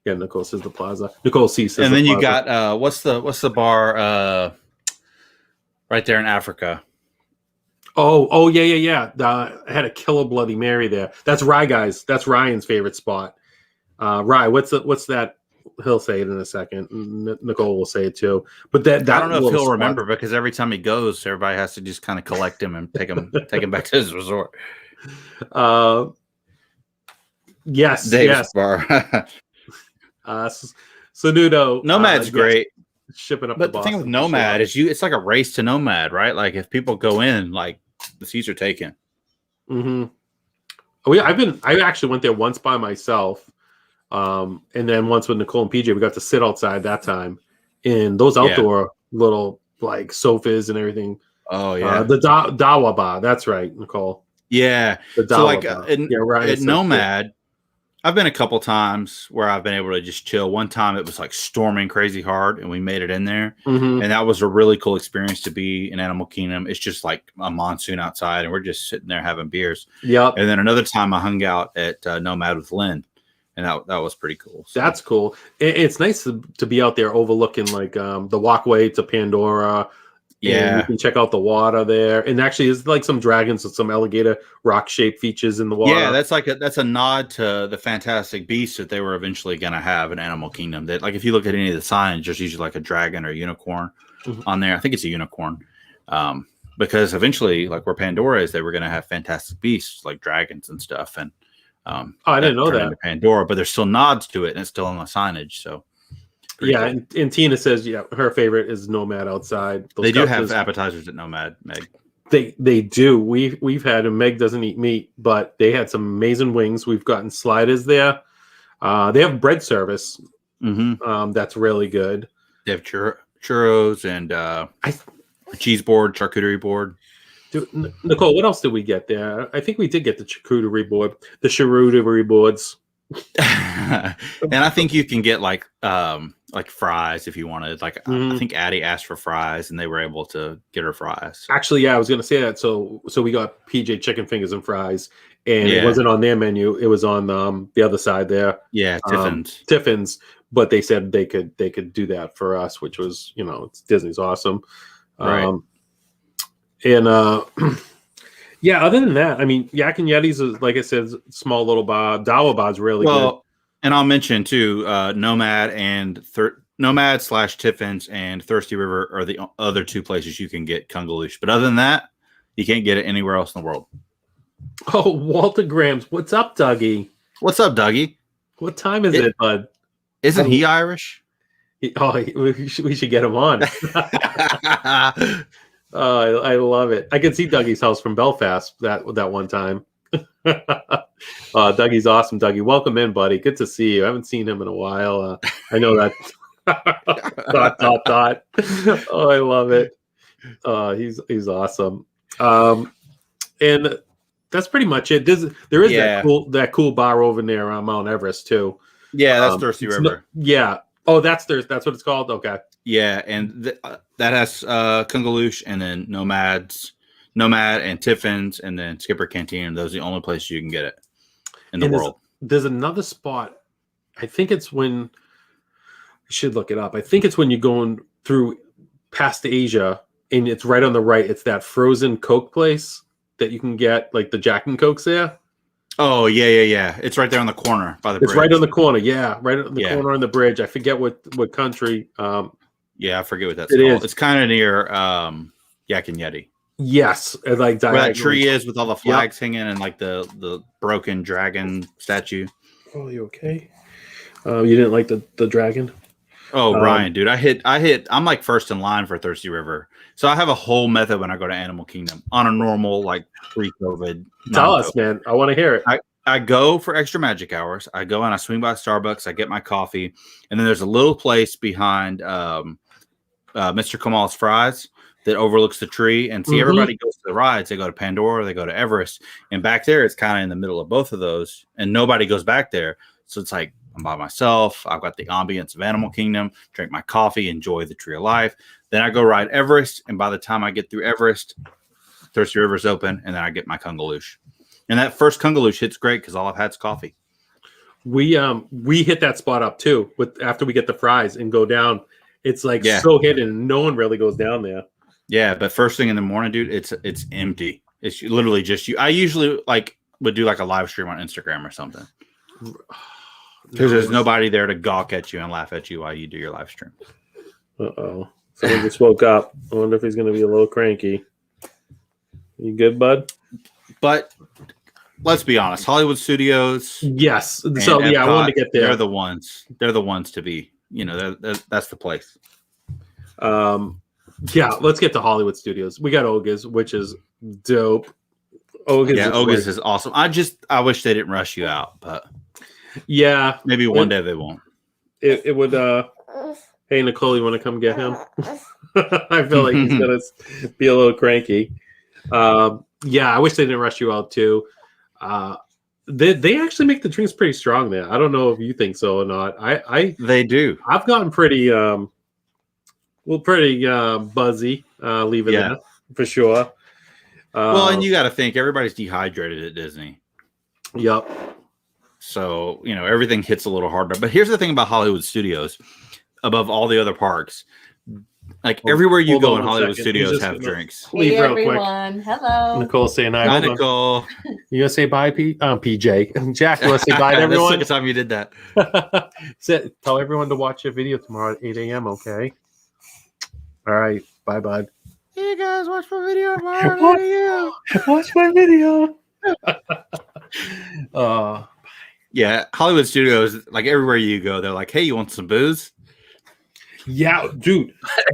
Nicole says the Plaza. Nicole C says. And then you Plaza. got what's the bar right there in Africa? Oh yeah. I had a Killer Bloody Mary there. That's Rye, guys. That's Ryan's favorite spot. Rye, what's that? He'll say it in a second. Nicole will say it too. But that I don't know if he'll remember because every time he goes, everybody has to just kind of collect him and take him back to his resort. Yes. Dave's bar. Nudo. Nomad's great. Shipping up But to the thing with Boston, Nomad sure. is it's like a race to Nomad, right? Like if people go in, like the seats are taken. Mm-hmm. Oh yeah, I actually went there once by myself, and then once with Nicole and PJ, we got to sit outside that time in those outdoor little like sofas and everything. Oh yeah, the Dawa Bar. That's right, Nicole. Yeah. The Dawa So like Bar. yeah, Ryan at says Nomad, I've been a couple times where I've been able to just chill. One time it was like storming crazy hard and we made it in there. Mm-hmm. And that was a really cool experience to be in Animal Kingdom. It's just like a monsoon outside and we're just sitting there having beers. Yep. And then another time I hung out at Nomad with Lynn. And that was pretty cool. So. That's cool. It's nice to be out there overlooking like the walkway to Pandora. And you can check out the water there. And actually, there's like some dragons and some alligator rock-shaped features in the water. Yeah, that's a nod to the Fantastic Beasts that they were eventually going to have in Animal Kingdom. That like if you look at any of the signs, there's usually like a dragon or a unicorn on there. I think it's a unicorn. Because eventually, like where Pandora is, they were going to have Fantastic Beasts like dragons and stuff. And I didn't know that. Pandora, but there's still nods to it, and it's still on the signage. So. Yeah, cool. and Tina says, her favorite is Nomad outside. They do have appetizers at Nomad, Meg. They do. We've had, and Meg doesn't eat meat, but they had some amazing wings. We've gotten sliders there. They have bread service. Mm-hmm. That's really good. They have churros and a cheese board, charcuterie board. Nicole, what else did we get there? I think we did get the charcuterie board, the charcuterie boards. And I think you can get like fries if you wanted. Like I think Addie asked for fries, and they were able to get her fries. Actually, yeah, I was going to say that. So we got PJ chicken fingers and fries, and it wasn't on their menu. It was on the other side there. Yeah, Tiffin's. But they said they could do that for us, which was Disney's awesome. Right. And yeah, other than that, I mean, Yak and Yeti's is, like I said, small little bar. Dawa Bar's really good. And I'll mention too, Nomad and Nomad/Tiffin's and Thirsty River are the other two places you can get Kungaloosh. But other than that, you can't get it anywhere else in the world. Oh, Walter Grams, what's up, Dougie? What's up, Dougie? What time is it, bud? Isn't he Irish? We should get him on. Oh, I love it. I can see Dougie's house from Belfast that one time. Dougie's awesome, Dougie. Welcome in, buddy. Good to see you. I haven't seen him in a while. I know that. dot. Oh, I love it. He's awesome. And that's pretty much it. There is that cool bar over near Mount Everest too. Yeah, that's Thirsty River. Yeah. Oh, that's what it's called. Okay. Yeah, and that has Kungaloosh, and then Nomad and Tiffin's, and then Skipper Canteen. And those are the only places you can get it in the world. There's another spot. I think it's when I should look it up. I think it's when you're going through past Asia, and it's right on the right. It's that frozen Coke place that you can get, like the Jack and Cokes there. Oh, yeah. It's right there on the corner by the bridge. It's right on the corner, yeah. Right on the corner on the bridge. I forget what country. Yeah, I forget what that's called. It's kind of near Yak and Yeti. Yes. Like where that tree is with all the flags hanging and like the broken dragon statue. Oh, you okay? You didn't like the dragon? Oh, Brian, dude. I'm like first in line for Thirsty River. So I have a whole method when I go to Animal Kingdom on a normal, like pre-COVID. Tell us, man. I want to hear it. I go for extra magic hours. I go and I swing by Starbucks. I get my coffee. And then there's a little place behind Mr. Kamal's Fries that overlooks the tree. And see, everybody goes to the rides. They go to Pandora. They go to Everest. And back there, it's kind of in the middle of both of those. And nobody goes back there. So it's like, I'm by myself. I've got the ambience of Animal Kingdom, drink my coffee, enjoy the Tree of Life. Then I go ride Everest. And by the time I get through Everest, Thirsty River's open. And then I get my Kungaloosh. And that first Kungaloosh hits great because all I've had is coffee. We hit that spot up too after we get the fries and go down. It's like so hidden. No one really goes down there. Yeah, but first thing in the morning, dude, it's empty. It's literally just you. I usually would do like a live stream on Instagram or something. Because there's nobody there to gawk at you and laugh at you while you do your live stream. Uh-oh. Someone just woke up. I wonder if he's going to be a little cranky. You good, bud? But let's be honest, Hollywood Studios. Yes. and So yeah, I Epcot, wanted to get there. They're the ones. They're the ones to be. That's the place. Yeah, let's get to Hollywood Studios. We got Oga's, which is dope. Oga's is awesome. I wish they didn't rush you out, but yeah, maybe one day they won't. It would. Hey Nicole, you want to come get him? I feel like he's gonna be a little cranky. Yeah, I wish they didn't rush you out too. They actually make the drinks pretty strong there. I don't know if you think so or not. They do. I've gotten pretty buzzy leaving there for sure. Well, and you got to think everybody's dehydrated at Disney. Yep. So, everything hits a little harder. But here's the thing about Hollywood Studios, above all the other parks, like everywhere you go in Hollywood Studios have drinks. Hey, Leave real everyone. quick. Hello. Nicole's saying hi. Hi, Hold on. Nicole. You gonna say bye, PJ? Jack, you want to say bye to That's the everyone? second time you did that. Tell everyone to watch your video tomorrow at 8 a.m., okay? All right. Bye, bud. Hey, guys, watch my video tomorrow. Watch my video. Yeah, Hollywood Studios, like everywhere you go, they're like, hey, you want some booze? Yeah, dude.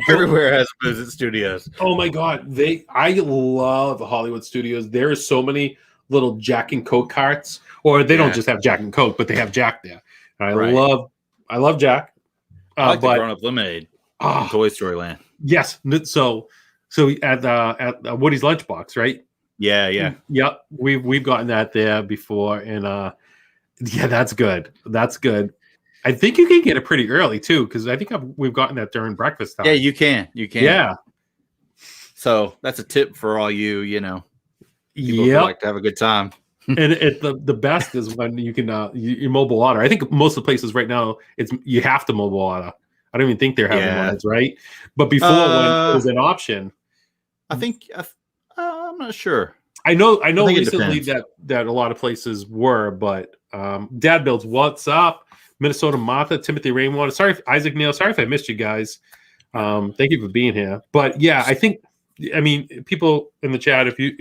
Everywhere has booze at studios. Oh my god, I love Hollywood Studios. There are so many little Jack and Coke carts, or they don't just have Jack and Coke, but they have Jack there. I love Jack. I like the but grown-up lemonade in Toy Story Land. yes, so at Woody's Lunchbox, right? Yeah. Yep, we've gotten that there before, and yeah, that's good. That's good. I think you can get it pretty early too, because I think we've gotten that during breakfast time. Yeah, you can. Yeah. So that's a tip for all you, people who Yep. like to have a good time. And the best is when you can you mobile order. I think most of the places right now you have to mobile order. I don't even think they're having ones, right? But before when it was an option, I think I'm not sure. I know think it recently depends. that a lot of places were, but Dad Builds, what's up? Minnesota Martha, Timothy Rainwater. Sorry, Isaac Neal. Sorry if I missed you guys. Thank you for being here. But yeah, I mean, people in the chat, if you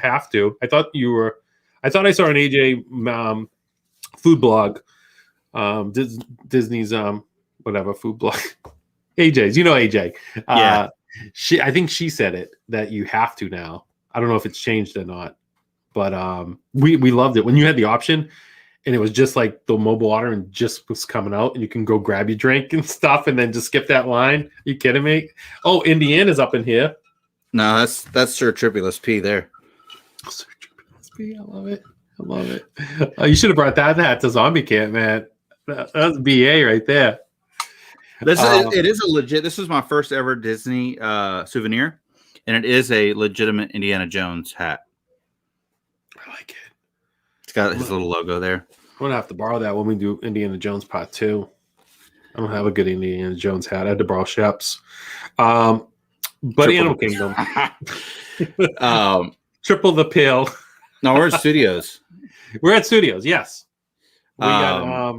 have to, I thought I saw an AJ food blog, Disney's whatever food blog, AJ's. AJ. Yeah. I think she said it that you have to now. I don't know if it's changed or not, but we loved it when you had the option. And it was just like the mobile order and just was coming out, and you can go grab your drink and stuff, and then just skip that line. Are you kidding me? Oh, Indiana's up in here. No, that's Sir Tribulus P there. Sir Tribulus P, I love it. You should have brought that to Zombie Camp, man. That's BA right there. It is a legit. This is my first ever Disney souvenir, and it is a legitimate Indiana Jones hat. I like it. It's got his little logo there. I'm gonna have to borrow that when we do Indiana Jones Part 2. I don't have a good Indiana Jones hat. I had to borrow Shep's. But Animal Kingdom. Triple the pill. No, we're at studios. We're at studios, yes. We got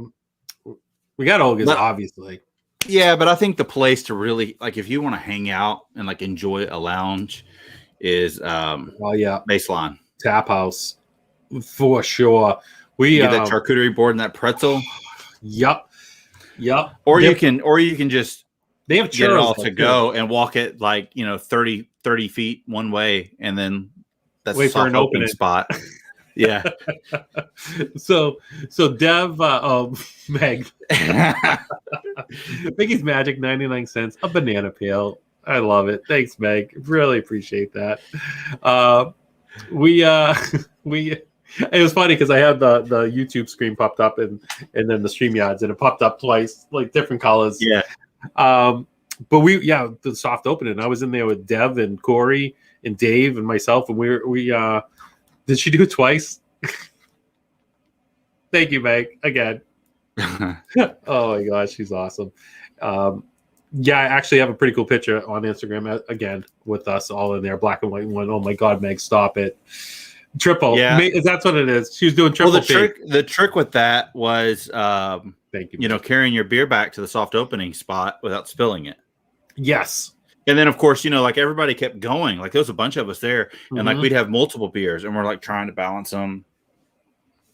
Olga's, obviously. Yeah, but I think the place to really if you want to hang out and enjoy a lounge is Baseline Tap House for sure. We get that charcuterie board and that pretzel. Yep. Or you can just they have get it all to go and walk it 30 feet one way, and then that's wait for an opening spot. Yeah. So Dev, Meg, MickeysMagic, 99 cents, a banana peel. I love it. Thanks, Meg. Really appreciate that. It was funny because I had the YouTube screen popped up and then the StreamYards, and it popped up twice, different colors. Yeah. But the soft opening. I was in there with Dev and Corey and Dave and myself, and we did she do it twice? Thank you, Meg. Again. Oh my gosh, she's awesome. I actually have a pretty cool picture on Instagram again with us all in there, black and white one. Oh my god, Meg, stop it. Triple. Yeah, that's what it is. She was doing triple. Well, the trick with that was thank you. Carrying your beer back to the soft opening spot without spilling it. Yes. And then, of course, like everybody kept going. Like there was a bunch of us there, and like we'd have multiple beers, and we're like trying to balance them.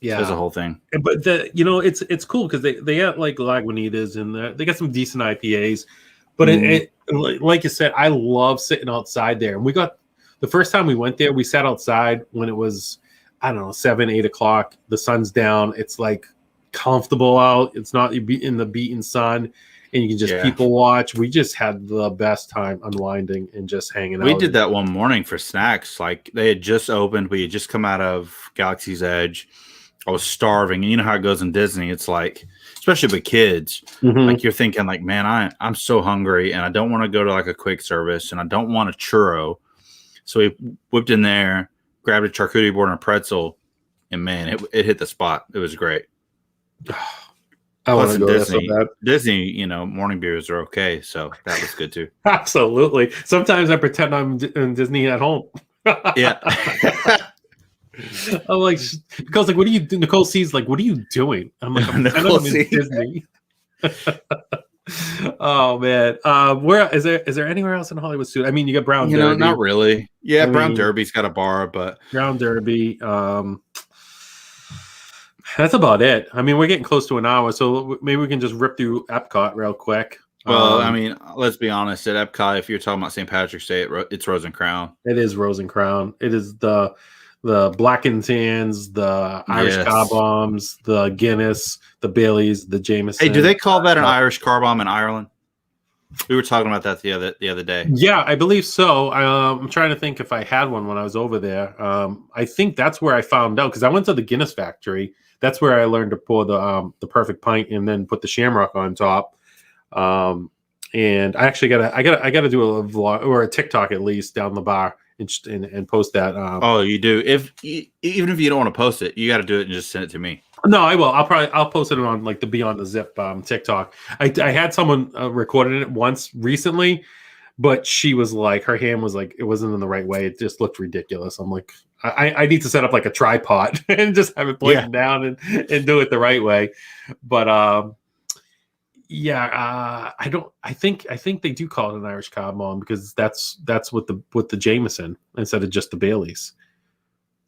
Yeah, it was a whole thing. But it's cool because they have like Lagunitas and they got some decent IPAs. But like you said, I love sitting outside there. And the first time we went there, we sat outside when it was, I don't know, 7, 8 o'clock. The sun's down. It's like comfortable out. It's not in the beaten sun, and you can just people watch. We just had the best time unwinding and just hanging out. We did that one morning for snacks. Like they had just opened. We had just come out of Galaxy's Edge. I was starving. And you know how it goes in Disney. It's like, especially with kids, like you're thinking like, man, I'm so hungry and I don't want to go to like a quick service and I don't want a churro. So we whipped in there, grabbed a charcuterie board and a pretzel, and man, it hit the spot. It was great. I want to go there so bad. Disney, morning beers are okay. So that was good too. Absolutely. Sometimes I pretend I'm in Disney at home. Yeah. I'm like, Nicole's like, what are you doing? Nicole sees like, what are you doing? I'm like, I'm in Disney. Oh man. Where is there anywhere else in Hollywood Studios? I mean, you got Brown Derby. Not really. Yeah, Brown Derby's got a bar, but Brown Derby. That's about it. I mean, we're getting close to an hour, so maybe we can just rip through Epcot real quick. Well, I mean, let's be honest. At Epcot, if you're talking about St. Patrick's Day, it's Rose and Crown. It is Rose and Crown. It is the Black and Tans, the Irish car bombs, the Guinness, the Baileys, the Jameson. Hey, do they call that an Irish car bomb in Ireland? We were talking about that the other day. Yeah, I believe so. I'm trying to think if I had one when I was over there. I think that's where I found out because I went to the Guinness factory. That's where I learned to pour the perfect pint and then put the shamrock on top. And I actually gotta do a vlog or a TikTok at least down the bar and post that. Oh, you do. Even if you don't want to post it, you got to do it and just send it to me. No, I will. I'll post it on like the Beyond the Zip TikTok. I had someone recorded it once recently, but she was like, her hand was like, it wasn't in the right way. It just looked ridiculous. I'm like, I need to set up like a tripod and just have it pointed down and do it the right way. But I think they do call it an Irish car bomb because that's with the Jameson instead of just the Baileys.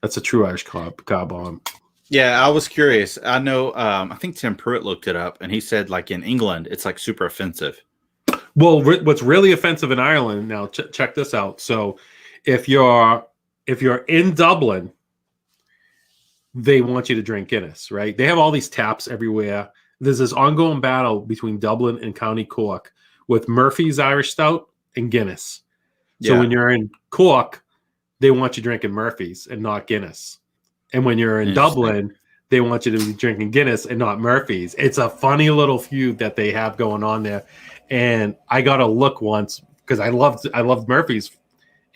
That's a true Irish car bomb. Yeah, I was curious. I know. I think Tim Pruitt looked it up, and he said like in England, it's like super offensive. Well, what's really offensive in Ireland now? Check this out. So, if you're in Dublin, they want you to drink Guinness, right? They have all these taps everywhere. There's this ongoing battle between Dublin and County Cork with Murphy's Irish Stout and Guinness. So when you're in Cork, they want you drinking Murphy's and not Guinness. And when you're in Dublin, they want you to be drinking Guinness and not Murphy's. It's a funny little feud that they have going on there. And I got a look once because I loved Murphy's.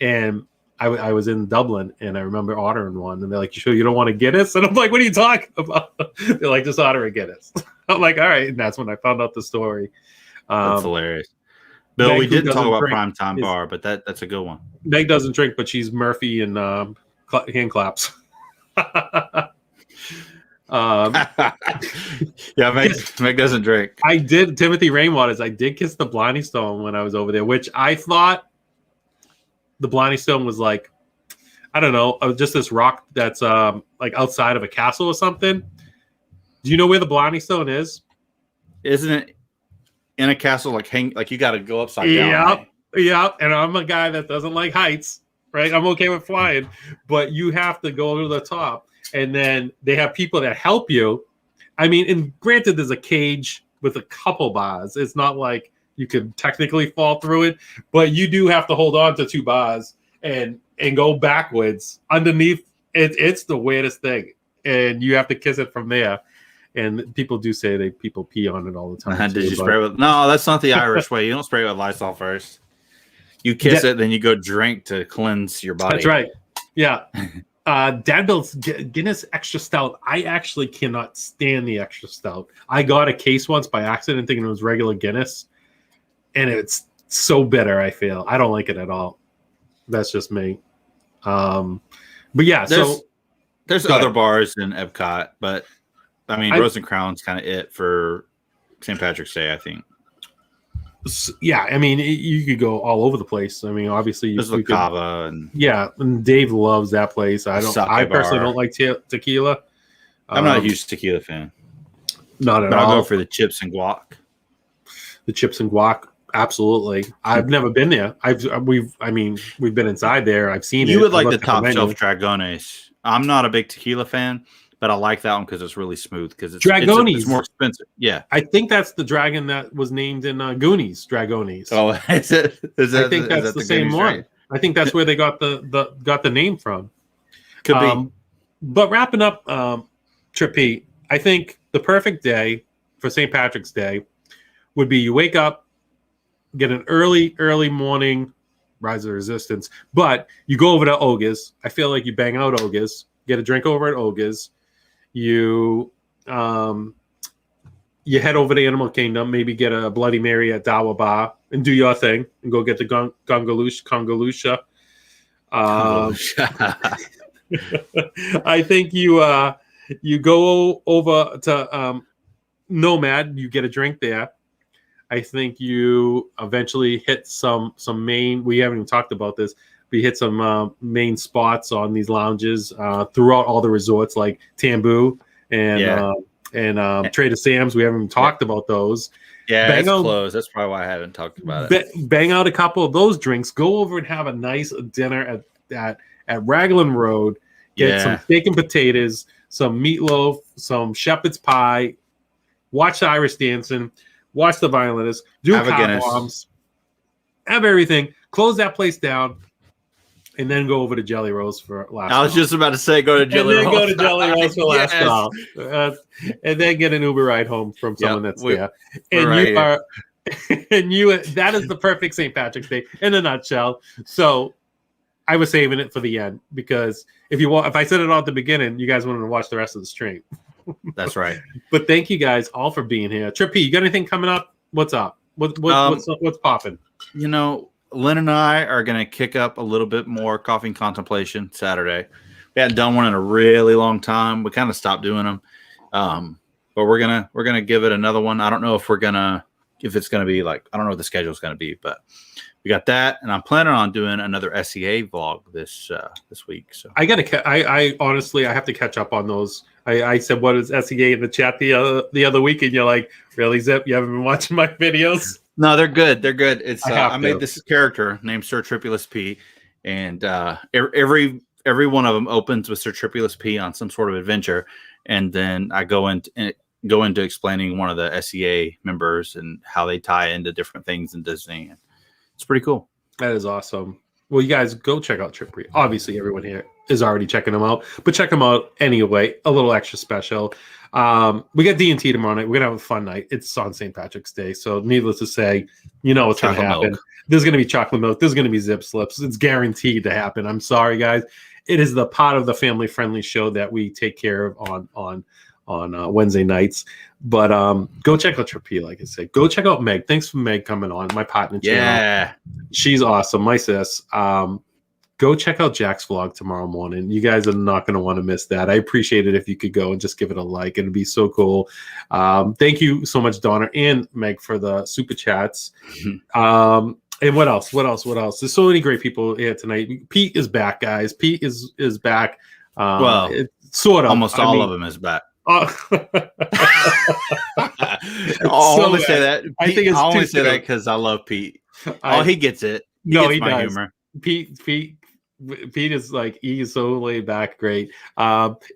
And I was in Dublin and I remember ordering one. And they're like, you sure you don't want a Guinness? And I'm like, what are you talking about? They're like, just order a Guinness. I'm like, all right. And that's when I found out the story. That's hilarious. Bill, we didn't talk about Primetime Bar, but that's a good one. Meg doesn't drink, but she's Murphy and hand claps. Meg doesn't drink. I did Timothy Rainwaters. I did kiss the Blarney Stone when I was over there, which I thought the Blarney Stone was like, I don't know, just this rock that's like outside of a castle or something. Do you know where the Blarney Stone is? Isn't it in a castle like you got to go upside down? Right? Yeah. And I'm a guy that doesn't like heights, right? I'm okay with flying, but you have to go to the top. And then they have people that help you. I mean, and granted, there's a cage with a couple bars. It's not like you could technically fall through it, but you do have to hold on to 2 bars and go backwards underneath. It's the weirdest thing. And you have to kiss it from there. And people do say people pee on it all the time. Did you spray with? No, that's not the Irish way. You don't spray with Lysol first. You kiss it, then you go drink to cleanse your body. That's right. Yeah. Dad builds Guinness Extra Stout. I actually cannot stand the Extra Stout. I got a case once by accident thinking it was regular Guinness, and it's so bitter. I feel I don't like it at all. That's just me. But yeah, there's other bars in Epcot, but I mean, Rose and Crown's kind of it for St. Patrick's Day, I think. Yeah, I mean, you could go all over the place. I mean, obviously, There's the cava and yeah, and Dave loves that place. I personally bar. don't like tequila. I'm not a huge tequila fan. Not at but all. I'll go for the chips and guac. The chips and guac, absolutely. I've never been there. We've been inside there. I've seen it. You would like I've the looked at top menu. shelf Dragones. I'm not a big tequila fan, but I like that one because it's really smooth. Because Dragones. It's more expensive. Yeah, I think that's the dragon that was named in Goonies. Dragones. Oh, is it? I think that's the same one. Right? I think that's where they got the name from. Could be. But wrapping up, Trip Pete, I think the perfect day for St. Patrick's Day would be you wake up, get an early morning rise of resistance, but you go over to Oga's. I feel like you bang out Oga's, get a drink over at Oga's. You head over to Animal Kingdom, maybe get a Bloody Mary at Dawa Bar and do your thing and go get the Congalusha. I think you go over to Nomad, you get a drink there. I think you eventually hit some main. We haven't even talked about this. We hit some main spots on these lounges throughout all the resorts, like Tambu and Trader Sam's. We haven't even talked about those. Yeah, it's closed. That's probably why I haven't talked about it. Bang out a couple of those drinks. Go over and have a nice dinner at Raglan Road. Get some steak and potatoes, some meatloaf, some shepherd's pie. Watch the Irish dancing. Watch the violinists. Do car bombs. Have everything. Close that place down. And then go over to Jelly Rolls for last. I was just about to say go to Jelly Rolls. And then go to Jelly Rolls for last call. And then get an Uber ride home from someone that's there. And that is the perfect St. Patrick's Day in a nutshell. So I was saving it for the end because if I said it all at the beginning, you guys wanted to watch the rest of the stream. That's right. But thank you guys all for being here. Trippy, you got anything coming up? What's up? What's popping? Lynn and I are going to kick up a little bit more coffee and contemplation Saturday. We hadn't done one in a really long time. We kind of stopped doing them. But we're gonna give it another one. I don't know if it's gonna be like, I don't know what the schedule is gonna be, but we got that, and I'm planning on doing another SEA vlog this week. So I honestly have to catch up on those. I said, what is SEA in the chat the other week, and you're like, really, Zip? You haven't been watching my videos? No, they're good. They're good. It's I made this character named Sir Tripulus P, and every one of them opens with Sir Tripulus P on some sort of adventure, and then I go into explaining one of the SEA members and how they tie into different things in Disney. And it's pretty cool. That is awesome. Well, you guys go check out Trippery. Obviously, everyone here is already checking them out, but check them out anyway. A little extra special. We got D&T tomorrow night. We're gonna have a fun night. It's on St. Patrick's Day, so needless to say, you know what's gonna happen. There's gonna be chocolate milk. There's gonna be zip slips. It's guaranteed to happen. I'm sorry, guys. It is the part of the family-friendly show that we take care of on Wednesday nights. But go check out Trippi, like I said. Go check out Meg. Thanks for Meg coming on, my partner. Yeah. She's awesome. My sis. Go check out Jack's vlog tomorrow morning. You guys are not going to want to miss that. I appreciate it if you could go and just give it a like. It'd be so cool. Thank you so much, Donna and Meg, for the super chats. And what else? There's so many great people here tonight. Pete is back, guys. Pete is back. Well, sort of. Almost all of them is back. I'll only say that. Pete, I think it's only say that because I love Pete. He gets it. He gets my humor. Pete is like, he is so laid back. Great.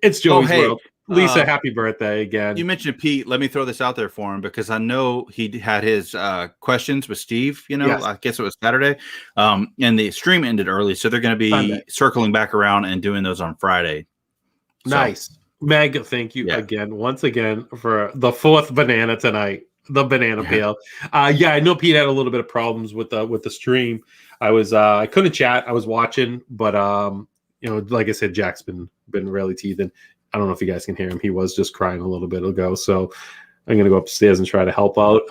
It's Joey's World. Lisa, happy birthday again. You mentioned Pete. Let me throw this out there for him because I know he had his questions with Steve. Yes. I guess it was Saturday. And the stream ended early, so they're going to be circling back around and doing those on Friday. Nice. So, Meg, thank you once again for the fourth banana tonight. The banana peel. I know Pete had a little bit of problems with the stream. I couldn't chat. I was watching, but like I said, Jack's been really teething. I don't know if you guys can hear him. He was just crying a little bit ago. So I'm gonna go upstairs and try to help out.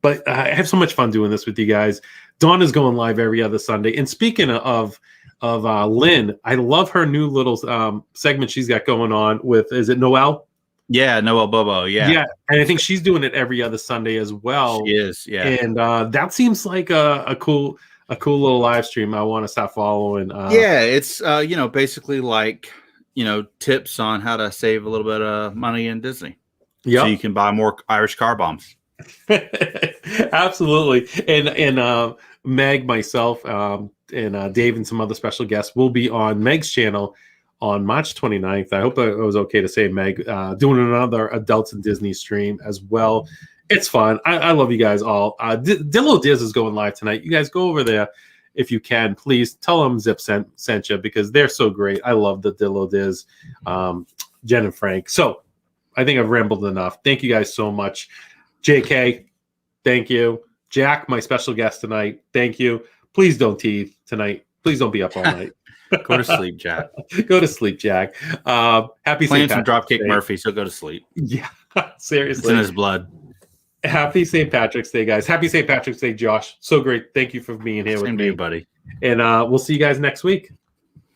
But I have so much fun doing this with you guys. Dawn is going live every other Sunday. And speaking of Lynn, I love her new little segment she's got going on with, is it Noelle? Yeah, Noel Bobo. Yeah, and I think she's doing it every other Sunday as well. she is. Yeah, And that seems like a cool little live stream. I want to start following. yeah. It's basically like tips on how to save a little bit of money in Disney, so you can buy more Irish car bombs. Absolutely. And Meg, myself, and Dave and some other special guests will be on Meg's channel on March 29th. I hope that it was okay to say, Meg, doing another Adults in Disney stream as well. It's fun. I love you guys all. Dillo Diz is going live tonight. You guys go over there if you can. Please tell them Zip sent you, because they're so great. I love the Dillo Diz, Jen and Frank. So I think I've rambled enough. Thank you guys so much. JK, thank you. Jack, my special guest tonight, thank you. Please don't teeth tonight. Please don't be up all night. Go to sleep, Jack. Go to sleep, Jack. Happy Playing St. some Patrick's Dropkick Day. Murphy, so go to sleep. Yeah, It's seriously. in his blood. Happy St. Patrick's Day, guys. Happy St. Patrick's Day, Josh. So great. Thank you for being here with Same to me, you, buddy. And we'll see you guys next week.